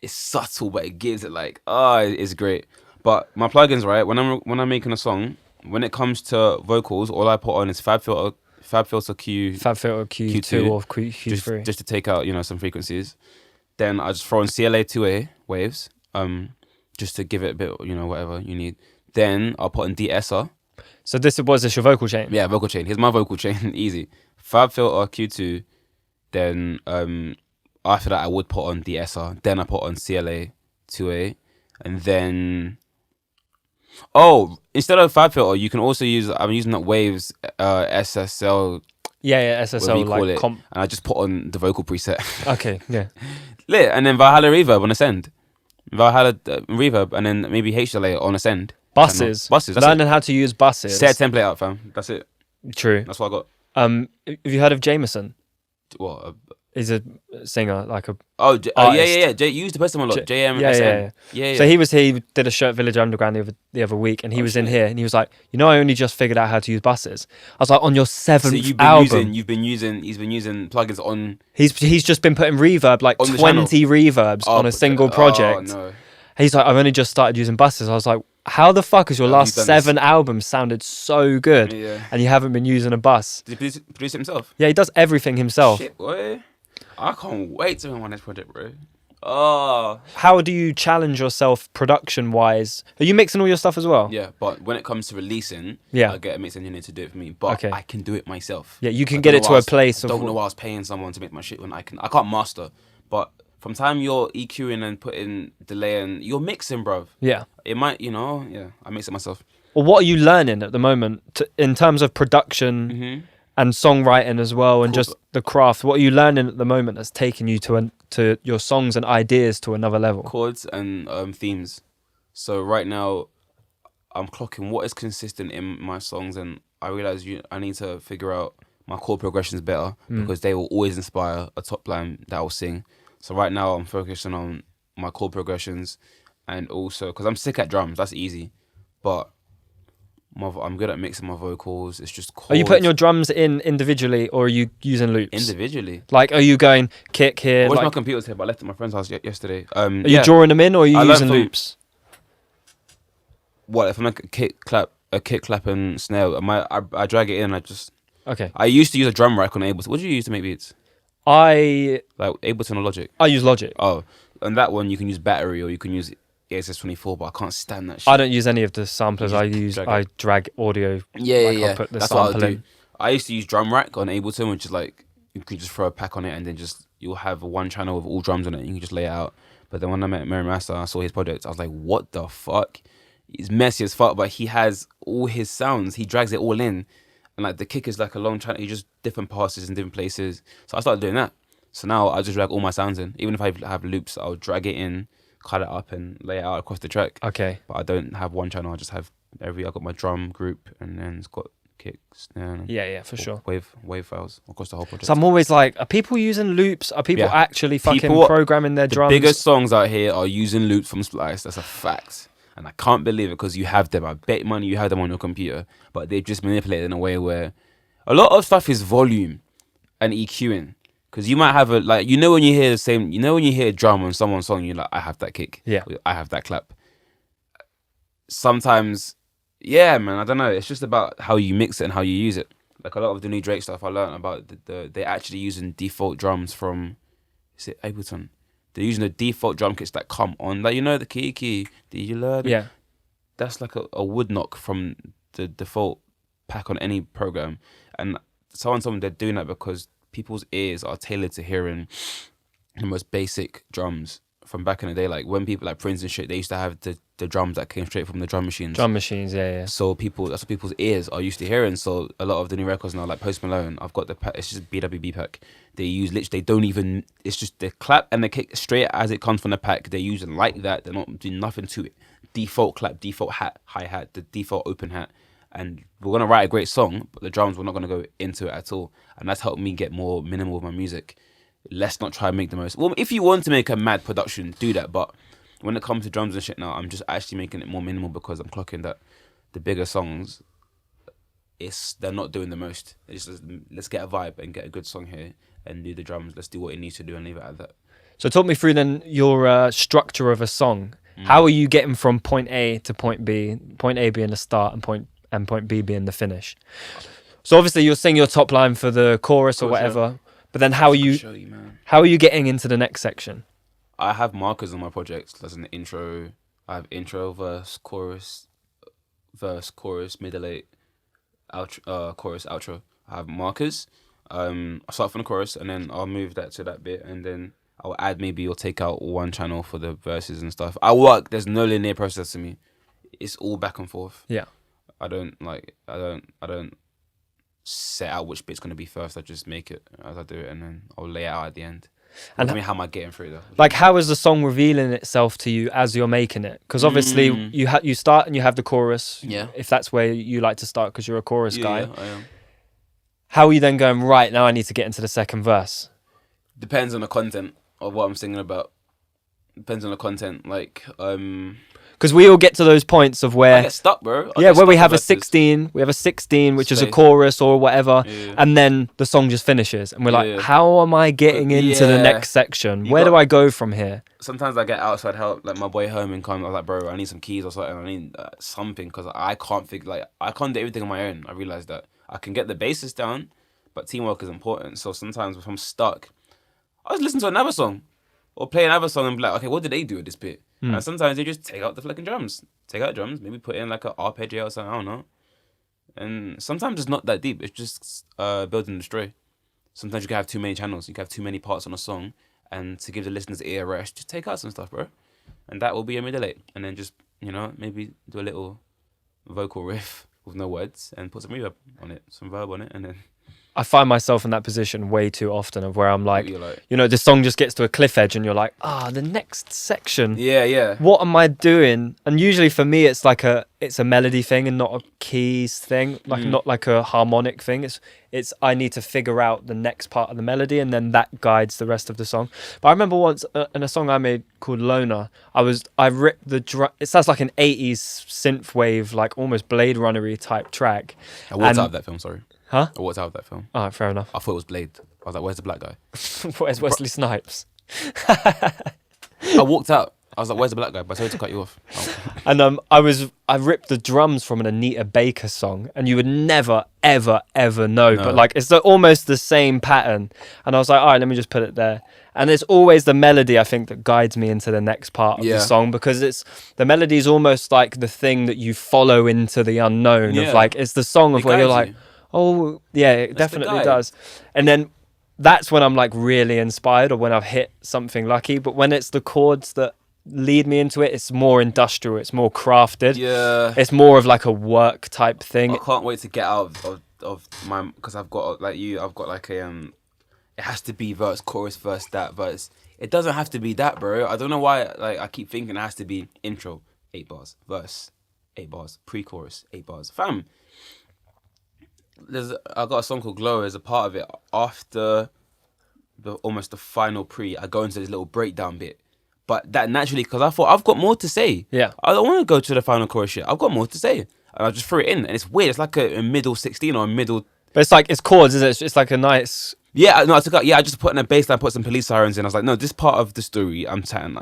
it's subtle, but it gives it like, it's great. But my plugins, right? When I'm making a song, when it comes to vocals, all I put on is Fab Filter Q2 or Q3, just to take out some frequencies. Then I just throw in CLA 2A waves, just to give it a bit whatever you need. Then I'll put in de-esser. So this was your vocal chain? Yeah, vocal chain. Here's my vocal chain. Easy. Fab Filter Q2. Then after that I would put on de-esser. Then I put on CLA 2A, and then. Oh, instead of Fab Filter, you can also use. I'm using that Waves SSL. Yeah, SSL like comp. And I just put on the vocal preset. Okay, yeah. Lit, and then Valhalla reverb on Ascend. Valhalla reverb, and then maybe H delay on Ascend. Buses. Learning how to use buses. Set a template out, fam. That's it. True. That's what I got. Have you heard of Jameson? What? He's a singer, like a yeah. You used to post him a lot. JM. Yeah. So he was here. He did a show at Village Underground the other week, and he was in here, and he was like, I only just figured out how to use buses. I was like, on your 7th album, he's been using plugins on. He's just been putting reverb, like 20 reverbs on a single project. Oh, no. He's like, I've only just started using buses. I was like, how the fuck has your last 7 albums sounded so good, and you haven't been using a bus? Did he produce it himself? Yeah, he does everything himself. Shit, boy. I can't wait to be on this project, bro. Oh. How do you challenge yourself production-wise? Are you mixing all your stuff as well? Yeah, but when it comes to releasing, I get a mix engineer to do it for me. But I can do it myself. Yeah, you can get it to a place. I don't know why I was paying someone to make my shit when I can't master. But from time you're EQing and putting delay and you're mixing, bruv. Yeah. It might, I mix it myself. Well, what are you learning at the moment in terms of production and songwriting as well, and just the craft? What are you learning at the moment that's taking you to your songs and ideas to another level? Chords and themes. So right now, I'm clocking what is consistent in my songs, and I realize I need to figure out my chord progressions better because they will always inspire a top line that I'll sing. So right now, I'm focusing on my chord progressions, and also because I'm sick at drums, that's easy, but I'm good at mixing my vocals. It's just chords. Are you putting your drums in individually, or are you using loops? Individually. Like, are you going kick here? My computer's here, but I left it at my friend's house yesterday. Are you drawing them in, or are you using loops? What if I'm like a kick clap and snare? I drag it in. Okay. I used to use a drum rack on Ableton. What do you use to make beats? Like Ableton or Logic? I use Logic. Oh, and that one you can use battery or you can use ASS24, but I can't stand that shit. I don't use any of the samplers. I drag audio. Yeah. I'll put the That's what sample I'll do. in. I used to use Drum Rack on Ableton, which is like you can just throw a pack on it and then you'll have one channel with all drums on it and you can just lay it out. But then when I met Mary Master, I saw his project. I was like, what the fuck? He's messy as fuck, but he has all his sounds. He drags it all in. And like the kick is like a long channel. He just different passes in different places. So I started doing that. So now I just drag all my sounds in. Even if I have loops, I'll drag it in, cut it up and lay it out across the track. Okay. But I don't have one channel. I just have I've got my drum group and then it's got kicks. Yeah, for sure. Wave files across the whole project. So I'm always like, are people using loops? Are people actually fucking programming their drums? The biggest songs out here are using loops from Splice. That's a fact. And I can't believe it because you have them. I bet money you have them on your computer. But they've just manipulated in a way where a lot of stuff is volume and EQing. Because you might have when you hear when you hear a drum on someone's song, you're like, I have that kick. Yeah. I have that clap. Sometimes, yeah, man, I don't know. It's just about how you mix it and how you use it. Like a lot of the new Drake stuff I learned about, they're actually using default drums from, is it Ableton? They're using the default drum kits that come on, like, the key. Did you learn? Yeah. That's like a wood knock from the default pack on any program. And someone told me they're doing that because people's ears are tailored to hearing the most basic drums from back in the day. Like when people like Prince and shit, they used to have the drums that came straight from the drum machines. Yeah. So that's what people's ears are used to hearing. So a lot of the new records now, like Post Malone, I've got the pack, it's just BWB pack. They use it's just the clap and the kick straight as it comes from the pack. They're using like that. They're not doing nothing to it. Default clap, default hat, hi-hat, the default open hat. And we're going to write a great song, but the drums, we're not going to go into it at all. And that's helped me get more minimal with my music. Let's not try and make the most. Well, if you want to make a mad production, do that. But when it comes to drums and shit now, I'm just actually making it more minimal because I'm clocking that the bigger songs, they're not doing the most. It's just, let's get a vibe and get a good song here and do the drums. Let's do what it needs to do and leave it at that. So talk me through then your structure of a song. How are you getting from point A to point B? Point A being the start and point B being the finish. So obviously you'll sing your top line for the chorus or whatever, but then how are you getting into the next section? I have markers on my project. That's an intro. I have intro, verse, chorus, middle eight, outro, chorus, outro. I have markers. I start from the chorus and then I'll move that to that bit and then I'll add maybe or take out one channel for the verses and stuff. There's no linear process to me. It's all back and forth. Yeah. I don't set out which bit's gonna be first. I just make it as I do it, and then I'll lay it out at the end. And how am I getting through though? Like, how is the song revealing itself to you as you're making it? Because obviously you start and you have the chorus. Yeah. If that's where you like to start, because you're a chorus guy. Yeah, I am. How are you then going, right, now I need to get into the second verse? Depends on the content of what I'm singing about. Depends on the content, like because we all get to those points of where I get stuck, bro. Where we have a 16, which is a chorus or whatever, and then the song just finishes, and we're like, how am I getting into the next section? Where do I go from here? Sometimes I get outside help, like my boy Herman comes. I was like, bro, I need some keys or something. I need something because I can't I can't do everything on my own. I realized that I can get the basis down, but teamwork is important. So sometimes if I'm stuck, I just listen to another song or play another song and be like, okay, what did they do with this bit? And sometimes they just take out the fucking drums. Take out drums, maybe put in like an arpeggio or something, I don't know. And sometimes it's not that deep. It's just build and destroy. Sometimes you can have too many channels. You can have too many parts on a song. And to give the listener's ear a rest, just take out some stuff, bro. And that will be a middle eight. And then just, maybe do a little vocal riff with no words and put some reverb on it, some verb on it, and then... I find myself in that position way too often of where I'm like, the song just gets to a cliff edge and you're like, the next section. Yeah. What am I doing? And usually for me, it's like it's a melody thing and not a keys thing, not like a harmonic thing. It's I need to figure out the next part of the melody and then that guides the rest of the song. But I remember once in a song I made called Loner, I ripped the drum. It sounds like an 80s synthwave, like almost Blade Runner-y type track. I walked out of that film, sorry. Huh? I walked out of that film. All right, fair enough. I thought it was Blade. I was like, where's the black guy? Where's Wesley Snipes? I walked out I was like, where's the black guy? But sorry to cut you off. Oh. And I ripped the drums from an Anita Baker song, and you would never, ever, ever know. No. But like, it's almost the same pattern. And I was like, all right, let me just put it there. And it's always the melody, I think, that guides me into the next part of the song, because the melody is almost like the thing that you follow into the unknown. Of like, it's the song of where you're like, oh yeah, it definitely does. And then that's when I'm like really inspired, or when I've hit something lucky. But when it's the chords that lead me into it, it's more industrial, it's more crafted. Yeah, it's more of like a work type thing. I can't wait to get out of my, because I've got like I've got like a it has to be verse, chorus, verse, that verse. It doesn't have to be that, bro. I don't know why. Like, I keep thinking it has to be intro, 8 bars, verse, 8 bars, pre-chorus, 8 bars. Fam, I got a song called Glow. As a part of it, after almost the final pre, I go into this little breakdown bit. But that naturally, because I thought I've got more to say. Yeah, I don't want to go to the final chorus shit. I've got more to say, and I just threw it in, and it's weird. It's like a middle 16 or a middle. But it's like, it's chords, isn't it? It's like a nice. Yeah, no, I took out. Yeah, I just put in a bass line, put some police sirens in. I was like, no, this part of the story, I'm talking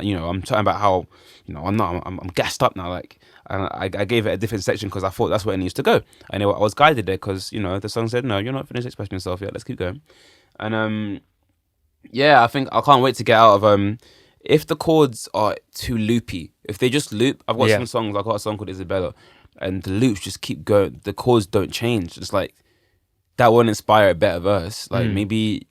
about how, I'm gassed up now, like, and I gave it a different section because I thought that's where it needs to go. And I was guided there because the song said, no, you're not finished expressing yourself yet. Let's keep going. And yeah, I think I can't wait to get out of if the chords are too loopy, if they just loop. I've got some songs. I've got a song called Isabella, and the loops just keep going. The chords don't change. It's like, that won't inspire a better verse. Like, maybe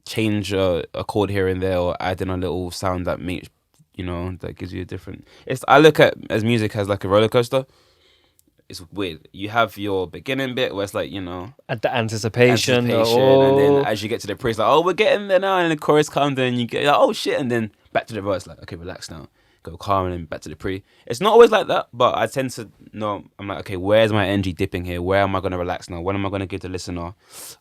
change a chord here and there, or add in a little sound that makes, that gives you a different. I look at as music as like a roller coaster. It's weird. You have your beginning bit where it's like, At the anticipation. And then as you get to the pre, it's like, oh, we're getting there now, and the chorus comes, and you get like, oh shit, and then back to the verse, like, okay, relax now. Go calm, and then back to the pre. It's not always like that, but I tend to know. I'm like, okay, where's my energy dipping here? Where am I going to relax now? When am I going to give the listener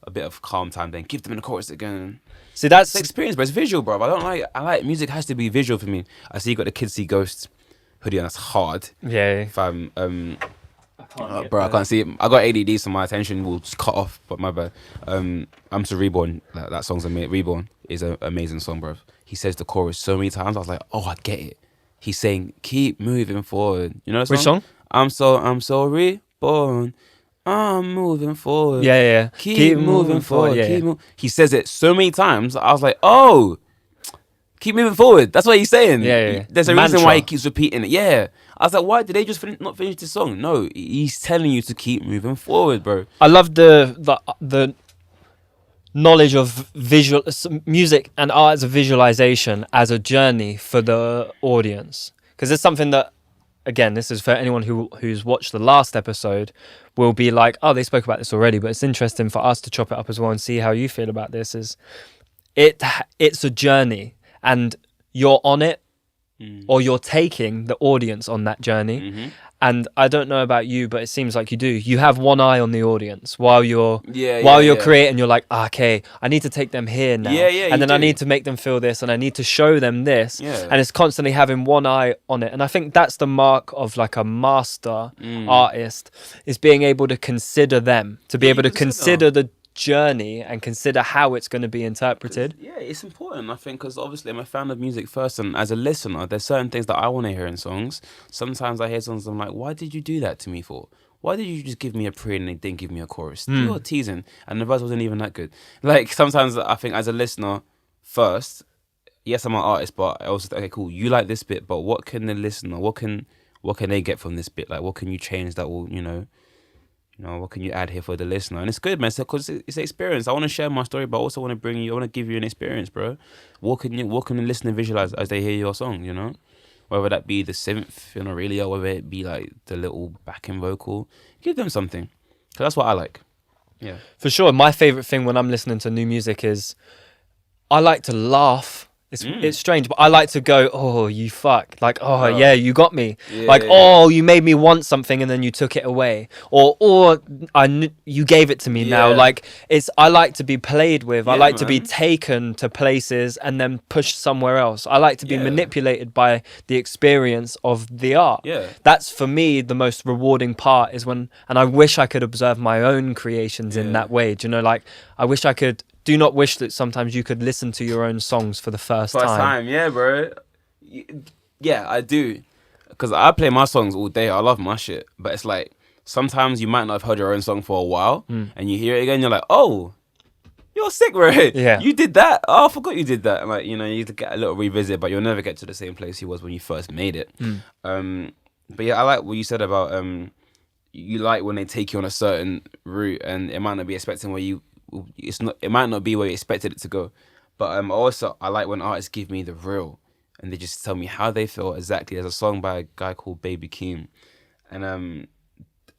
a bit of calm time? Then give them the chorus again. See, that's the experience, but it's visual, bro. I like music has to be visual for me. I see you got the Kids See Ghosts hoodie, and that's hard. Yeah. If I'm I can't see it. I got ADD, so my attention will just cut off. But my bad. I'm so Reborn. That song's amazing. Reborn is an amazing song, bro. He says the chorus so many times. I was like, oh, I get it. He's saying, keep moving forward. You know the song? Which song? I'm so reborn. I'm moving forward. Yeah. Keep moving forward. Yeah. He says it so many times. I was like, oh, keep moving forward. That's what he's saying. Yeah. There's a reason why he keeps repeating it. Yeah. I was like, why did they just not finish the song? No, he's telling you to keep moving forward, bro. I love the knowledge of music and art as a visualization, as a journey for the audience, because it's something that, again, this is for anyone who's watched the last episode, will be like, oh, they spoke about this already, but it's interesting for us to chop it up as well and see how you feel about this. It's a journey, and you're on it, or you're taking the audience on that journey. And I don't know about you, but it seems like you do. You have one eye on the audience while you're creating. You're like, okay, I need to take them here now, and then I need to make them feel this, and I need to show them this, and it's constantly having one eye on it. And I think that's the mark of like a master artist, is being able to consider them, to be able to consider the journey and consider how it's going to be interpreted. Yeah, it's important, I think, because obviously I'm a fan of music first, and as a listener, there's certain things that I want to hear in songs. Sometimes I hear songs, I'm like, why did you do that to me for? Why did you just give me a pre and then give me a chorus? You're teasing, and the verse wasn't even that good. Like, sometimes I think as a listener first, yes, I'm an artist, but I also think, okay, cool, you like this bit, but what can the listener, what can they get from this bit? Like, what can you change that will, what can you add here for the listener? And it's good, man, because it's an experience. I want to share my story, but I also want to give you an experience, bro. What can the listener visualize as they hear your song, Whether that be the synth in Aurelia, whether it be like the little backing vocal, give them something. Because that's what I like. Yeah. For sure. My favorite thing when I'm listening to new music is I like to laugh. It's strange, but I like to go, oh, you fuck. Like, oh, yeah, you got me. Oh, you made me want something and then you took it away. Or you gave it to me now. Like, I like to be played with. I like to be taken to places and then pushed somewhere else. I like to be manipulated by the experience of the art. Yeah. That's, for me, the most rewarding part is when, and I wish I could observe my own creations in that way. Do you know, like, I wish I could. Do not wish that sometimes you could listen to your own songs for the first time. Yeah, bro. Yeah, I do. Because I play my songs all day. I love my shit. But it's like, sometimes you might not have heard your own song for a while. And you hear it again, you're like, oh, you're sick, bro. Yeah. You did that. Oh, I forgot you did that. And like, you know, you get a little revisit, but you'll never get to the same place you was when you first made it. But yeah, I like what you said about you like when they take you on a certain route, and it might not be expecting where it might not be where you expected it to go. But also I like when artists give me the real, and they just tell me how they feel exactly. There's a song by a guy called Baby Keem, and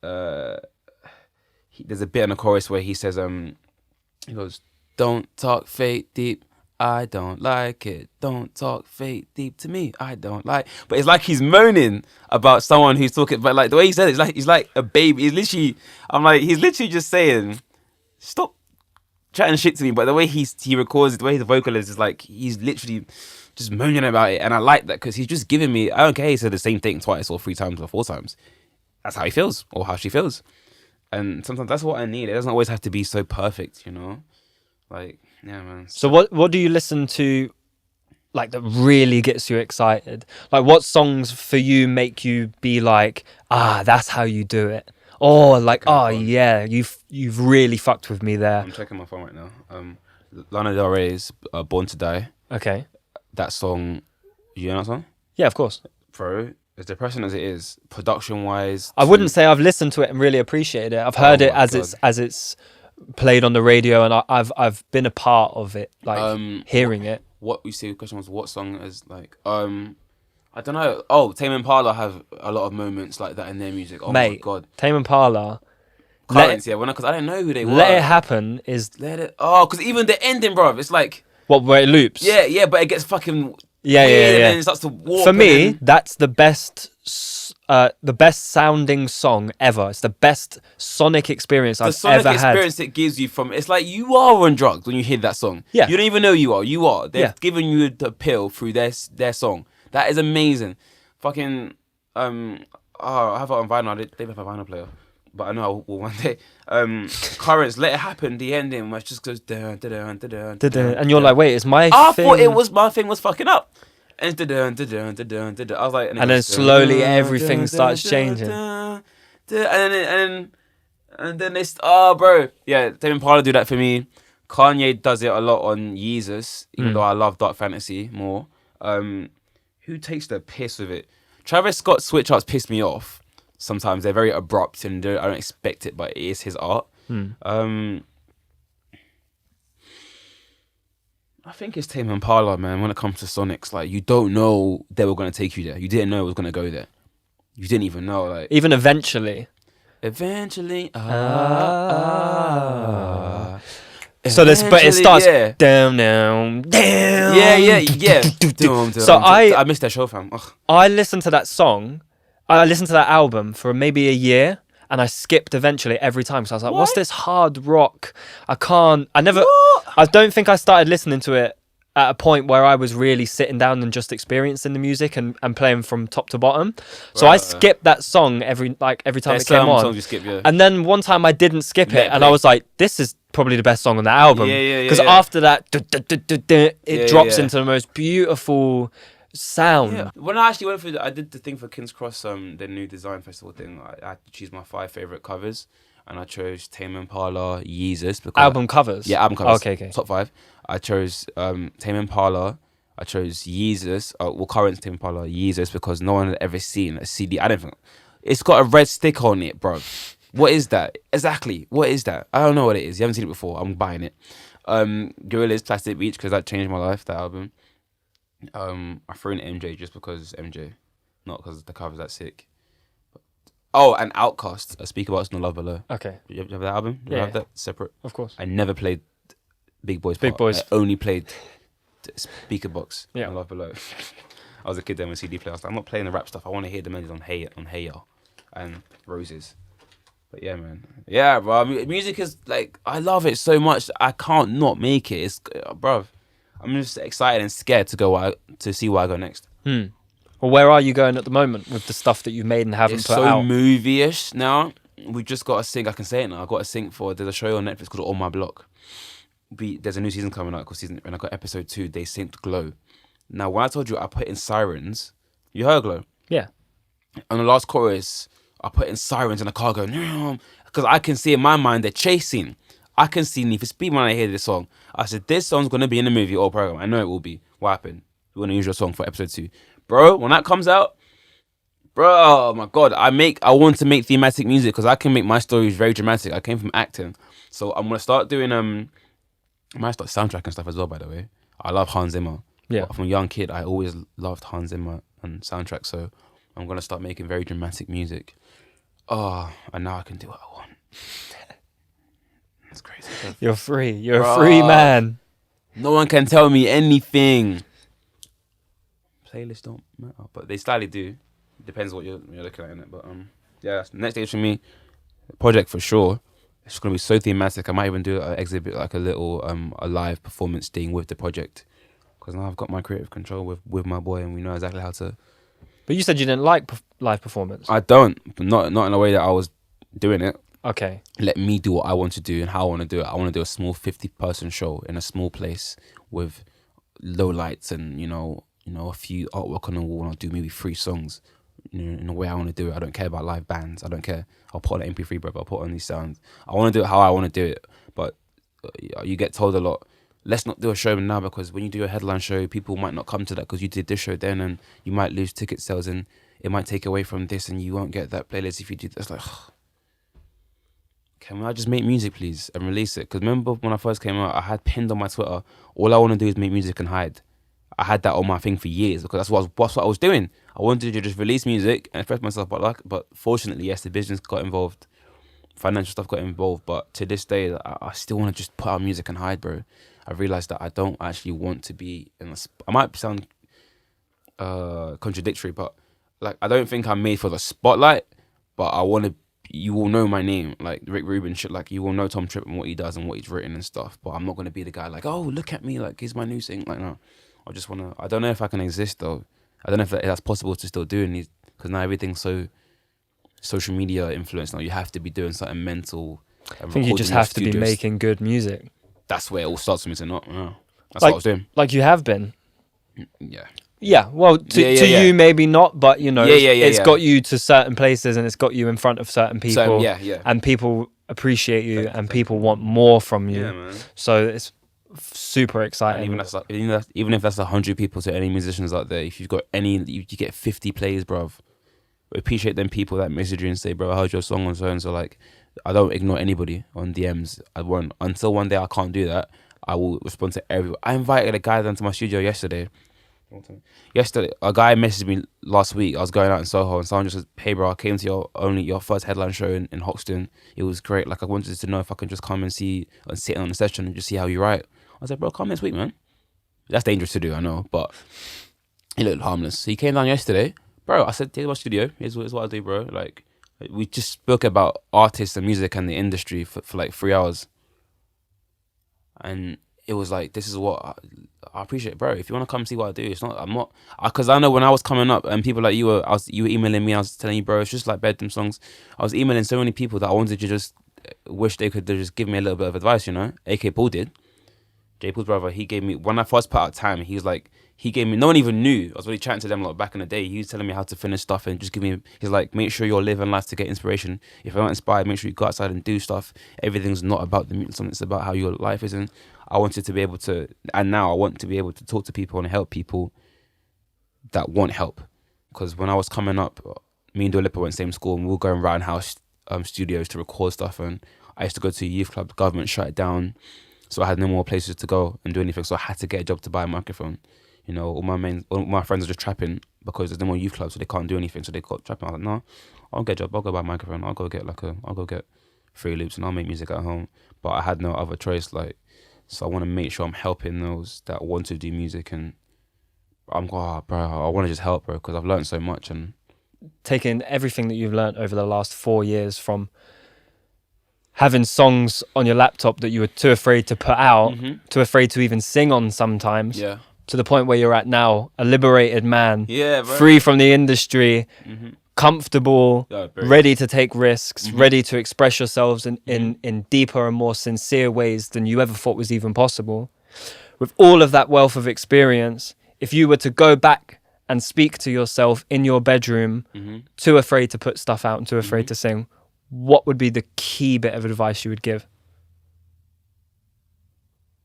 there's a bit in the chorus where he says he goes, "Don't talk fake deep, I don't like it. Don't talk fake deep to me, I don't like." But it's like he's moaning about someone who's talking, but like the way he said it, it's like he's like a baby. He's literally just saying, "Stop chatting shit to me." But the way he records it, the way the vocal is like he's literally just moaning about it, and I like that because he's just giving me. I don't care. He said the same thing twice or 3 times or 4 times. That's how he feels or how she feels, and sometimes that's what I need. It doesn't always have to be so perfect, you know. Like, yeah, man. So what do you listen to, like, that really gets you excited? Like, what songs for you make you be like, that's how you do it? Or like, yeah, you've really fucked with me there. I'm checking my phone right now. Lana Del Rey's Born to Die. Okay. That song, you know that song? Yeah, of course. Bro, as depressing as it is, production-wise... I wouldn't say I've listened to it and really appreciated it. I've heard it as it's played on the radio, and I've been a part of it, like hearing it. What you see, the question was what song is like I don't know. Oh, Tame Impala have a lot of moments like that in their music. Oh, mate, my god. Tame Impala. Currents, yeah, because I didn't know who they were. Let It Happen is because even the ending, bro, it's like where it loops. Yeah, but it gets fucking yeah. And then it starts to warp. For me, that's the best sounding song ever. It's the best sonic experience I've ever had. The sonic experience it gives you it's like you are on drugs when you hear that song. Yeah. You don't even know you are. You are. They've given you the pill through their song. That is amazing. Fucking I have it on vinyl. They have a vinyl player, but I know I will one day. Currents, Let It Happen. The ending where it just goes dun, dun, dun, dun, dun, dun, and you're like, wait, is my I thing... thought my thing was fucking up. And dun, dun, dun, dun, dun, dun, dun. I was like, and then slowly everything starts changing. And then it's bro, yeah. Tame Impala do that for me. Kanye does it a lot on Yeezus, even though I love Dark Fantasy more. Who takes the piss with it? Travis Scott's switch ups piss me off. Sometimes they're very abrupt and I don't expect it, but it is his art. I think it's Tame Impala, man. When it comes to Sonics, like you don't know they were gonna take you there. You didn't know it was gonna go there. You didn't even know, like even eventually. So but it starts down. Yeah. So I missed that show, fam. Ugh. I listened to that song. I listened to that album for maybe a year, and I skipped eventually every time. So I was like, what's this hard rock? I don't think I started listening to it at a point where I was really sitting down and just experiencing the music and playing from top to bottom. So I skipped that song every time it came on. Songs you skip, yeah. And then one time I didn't skip it, and I was like, this is probably the best song on the album. Because after that, it drops into the most beautiful sound. Yeah. When I actually went I did the thing for King's Cross, the new design festival thing. I had to choose my 5 favorite covers, and I chose Tame Impala, Yeezus. Album covers? Yeah, album covers. Okay. Top 5. I chose Tame Impala. I chose Yeezus. Current Tame Impala, Yeezus, because no one had ever seen a CD. I don't think it's got a red stick on it, bro. What is that? Exactly. What is that? I don't know what it is. You haven't seen it before. I'm buying it. Gorillaz, Plastic Beach, because that changed my life, that album. I threw in MJ just because MJ, not because the cover's that sick. And Outkast, Speak About Us No Love Below. Okay. You have that album? You have that separate? Of course. I never played Big Boys. I only played Speaker Box. No Love Below. I was a kid then with CD player. I was like, I'm not playing the rap stuff. I want to hear the melodies on Hey Ya and Roses. But yeah, man. Yeah, bro. Music is like, I love it so much. I can't not make it. It's, bro. I'm just excited and scared to see where I go next. Well, where are you going at the moment with the stuff that you've made and haven't put out? It's so movie-ish now. We just got to sync. I can say it now. I got to sync there's a show on Netflix called On My Block. There's a new season coming out, and I got episode 2. They synced Glow. Now, when I told you I put in sirens You heard Glow? Yeah. On the last chorus, I put in sirens in the car going, because I can see in my mind they're chasing. I can see Need for Speed when I hear this song. I said, this song's going to be in the movie or program. I know it will be. What happened? You want to use your song for episode 2. Bro, when that comes out, bro, oh my God, I want to make thematic music because I can make my stories very dramatic. I came from acting. So I'm going to start doing, I might start soundtrack and stuff as well, by the way. I love Hans Zimmer. Yeah. From a young kid, I always loved Hans Zimmer and soundtrack. So I'm going to start making very dramatic music. Oh, and now I can do what I want. That's crazy. You're free. You're a free man. No one can tell me anything. Playlists don't matter, but they slightly do. Depends what you're looking at in it. But yeah, next stage for me, project for sure. It's gonna be so thematic. I might even do an exhibit, like a little a live performance thing with the project, because now I've got my creative control with my boy, and we know exactly how to. But you said you didn't like live performance. I don't, but not in a way that I was doing it. Okay. Let me do what I want to do and how I want to do it. I want to do a small 50-person show in a small place with low lights and a few artwork on the wall. And I'll do maybe 3 songs in the way I want to do it. I don't care about live bands. I don't care. I'll put on an MP3, bro. I'll put on these sounds. I want to do it how I want to do it. But you get told a lot, let's not do a show now, because when you do a headline show, people might not come to that because you did this show then, and you might lose ticket sales, and it might take away from this, and you won't get that playlist if you do this. Like, can I just make music, please, and release it? Because remember when I first came out, I had pinned on my Twitter, all I want to do is make music and hide. I had that on my thing for years because that's what I was doing. I wanted to just release music and express myself, but fortunately, yes, the business got involved, financial stuff got involved. But to this day, I still want to just put out music and hide, bro. I realized that I don't actually want to be in I might sound contradictory, but like I don't think I'm made for the spotlight. But I want to. You will know my name, like Rick Rubin shit. Like you will know Tom Tripp and what he does and what he's written and stuff. But I'm not gonna be the guy like, oh, look at me, like here's my new thing. Like no, I just wanna. I don't know if I can exist though. I don't know if that's possible to still do these, because now everything's so social media influenced. Now you have to be doing something mental. I think you just have to be making good music. That's where it all starts for me. So not. That's like, what I was doing. Like you have been. Yeah. Yeah, well, to you maybe not, but it's got you to certain places and it's got you in front of certain people. And people appreciate you and people want more from you. Yeah, man. So it's super exciting. And even if that's 100 people, to any musicians out there, if you've got you get 50 plays, bruv. We appreciate them people that message you and say, bro, I heard your song on so and so. Like, I don't ignore anybody on DMs. I won't. Until one day I can't do that, I will respond to everyone. I invited a guy down to my studio yesterday. A guy messaged me last week. I was going out in Soho and someone just said, hey bro, I came to your first headline show in Hoxton. It was great. Like I wanted to know if I can just come and sit on the session and just see how you write. I was like, bro, come next week, man. That's dangerous to do, I know, but he looked harmless. So he came down yesterday. Bro, I said, here's my studio. Here's what I do, bro. Like, we just spoke about artists and music and the industry for like 3 hours. And it was like, this is what I appreciate, bro. If you want to come see what I do, because I know when I was coming up and people like you were emailing me, I was telling you, bro, it's just like bedroom songs. I was emailing so many people that I wanted to just wish they could just give me a little bit of advice, AK Paul did. J Paul's brother, he gave me, when I first put out Time, he gave me, no one even knew. I was really chatting to them like back in the day. He was telling me how to finish stuff and just he's like, make sure you're living life to get inspiration. If you're not inspired, make sure you go outside and do stuff. Everything's not about the music, it's about how your life is. And I wanted to be able to, and now I want to be able to talk to people and help people that want help. Because when I was coming up, me and Dua Lipa went same school and we were going around house studios to record stuff. And I used to go to a youth club, the government shut it down. So I had no more places to go and do anything. So I had to get a job to buy a microphone. All my friends are just trapping because there's no more youth clubs, so they can't do anything. So they got trapping. I was like, no, I'll get a job. I'll go buy a microphone. I'll go get 3 loops and I'll make music at home. But I had no other choice. So I want to make sure I'm helping those that want to do music. And I want to just help, bro, because I've learned so much. And taking everything that you've learned over the last 4 years, from having songs on your laptop that you were too afraid to put out, too afraid to even sing on sometimes, to the point where you're at now, a liberated man, free from the industry, comfortable, ready to take risks, ready to express yourselves in deeper and more sincere ways than you ever thought was even possible. With all of that wealth of experience, if you were to go back and speak to yourself in your bedroom, too afraid to put stuff out and too afraid to sing, what would be the key bit of advice you would give?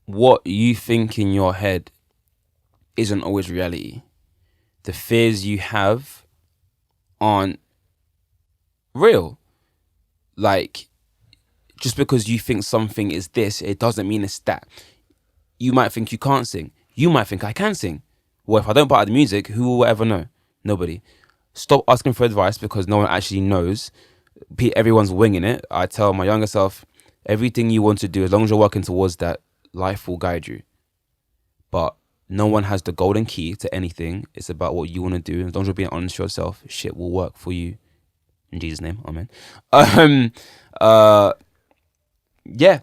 What you think in your head isn't always reality. The fears you have aren't real. Like, just because you think something is this, it doesn't mean it's that. You might think you can't sing. You might think I can sing. Well, if I don't part of the music, who will ever know? Nobody. Stop asking for advice because no one actually knows. Everyone's winging it. I tell my younger self, everything you want to do, as long as you're working towards that, life will guide you. But no one has the golden key to anything. It's about what you want to do. As long as you're being honest to yourself, shit will work for you. In Jesus' name, amen. Yeah,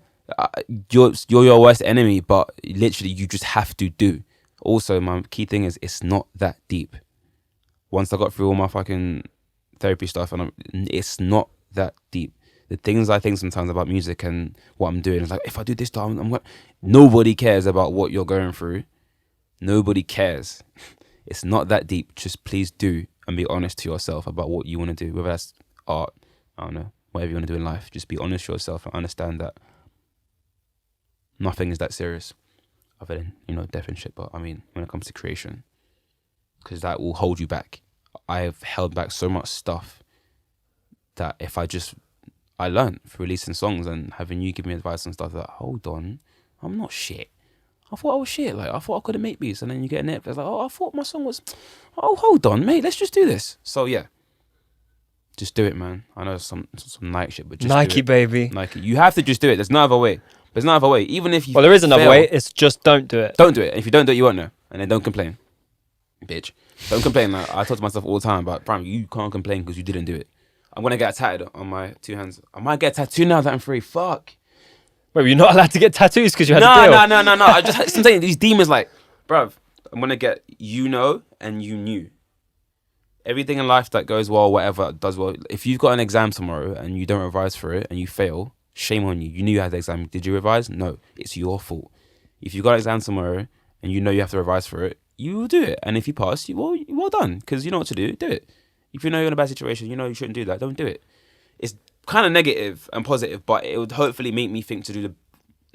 you're your worst enemy, but literally you just have to do. Also, my key thing is it's not that deep. Once I got through all my fucking therapy stuff, and it's not that deep. The things I think sometimes about music and what I'm doing is like, if I do this, nobody cares about what you're going through. Nobody cares. It's not that deep. Just please do and be honest to yourself about what you want to do. Whether that's art, I don't know, whatever you want to do in life. Just be honest to yourself and understand that nothing is that serious, other than, death and shit. But I mean, when it comes to creation, because that will hold you back. I've held back so much stuff that if I learned through releasing songs and having you give me advice and stuff, like, hold on, I'm not shit. I thought I was shit. Like, I thought I couldn't make beats. And then you get an it. It's like, I thought my song was, hold on, mate, let's just do this. So yeah, just do it, man. I know some Nike shit, but just Nike, do it. baby. Nike. You have to just do it. There's no other way. There's no other way. Even if you Well, there is another fail, way. It's just don't do it. Don't do it. If you don't do it, you won't know. And then don't complain. Bitch. Don't complain. Like, I talk to myself all the time about, Prime, you can't complain because you didn't do it. I'm going to get a tattoo on my 2 hands. I might get a tattoo now that I'm free. Fuck. Wait, you're not allowed to get tattoos because you had a deal? No. I just, I'm saying, these demons, like, bruv, I'm going to get and you knew. Everything in life that goes well, whatever does well. If you've got an exam tomorrow and you don't revise for it and you fail, shame on you. You knew you had the exam. Did you revise? No, it's your fault. If you've got an exam tomorrow and you know you have to revise for it, you will do it. And if you pass, well done, because you know what to do it. If you know you're in a bad situation, you know you shouldn't do that, don't do it. It's kind of negative and positive, but it would hopefully make me think to do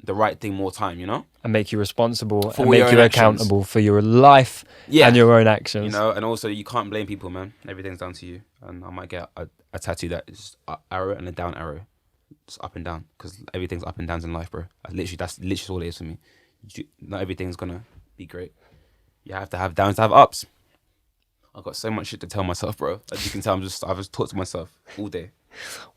the right thing more time, And make you responsible for and make you accountable for your life and your own actions. And also you can't blame people, man. Everything's down to you. And I might get a tattoo that is up arrow and a down arrow. It's up and down, because everything's up and downs in life, bro. That's literally all it is for me. Not everything's gonna be great. You have to have downs to have ups. I've got so much shit to tell myself, bro. As you can tell, I've just talked to myself all day.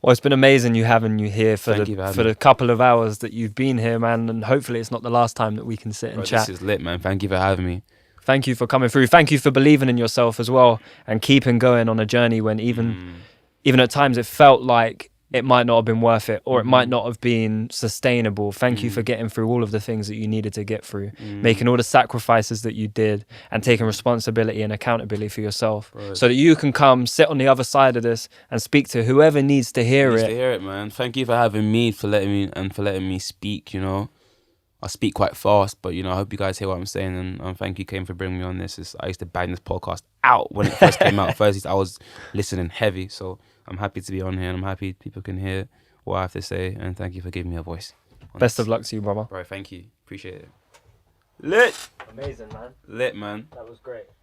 Well, it's been amazing having you here for the couple of hours that you've been here, man. And hopefully it's not the last time that we can sit and chat. This is lit, man. Thank you for having me. Thank you for coming through. Thank you for believing in yourself as well and keeping going on a journey when even at times it felt like it might not have been worth it, or it might not have been sustainable. Thank you for getting through all of the things that you needed to get through, making all the sacrifices that you did, and taking responsibility and accountability for yourself, so that you can come sit on the other side of this and speak to whoever needs to hear it. To hear it, man. Thank you for having me, for letting me speak. I speak quite fast, but I hope you guys hear what I'm saying, and thank you, Kane, for bringing me on this. I used to bang this podcast out when it first came out. First, I was listening heavy, so I'm happy to be on here, and I'm happy people can hear what I have to say, and thank you for giving me a voice. Best of luck to you, brother. Bro, thank you. Appreciate it. Lit. Amazing, man. Lit, man. That was great.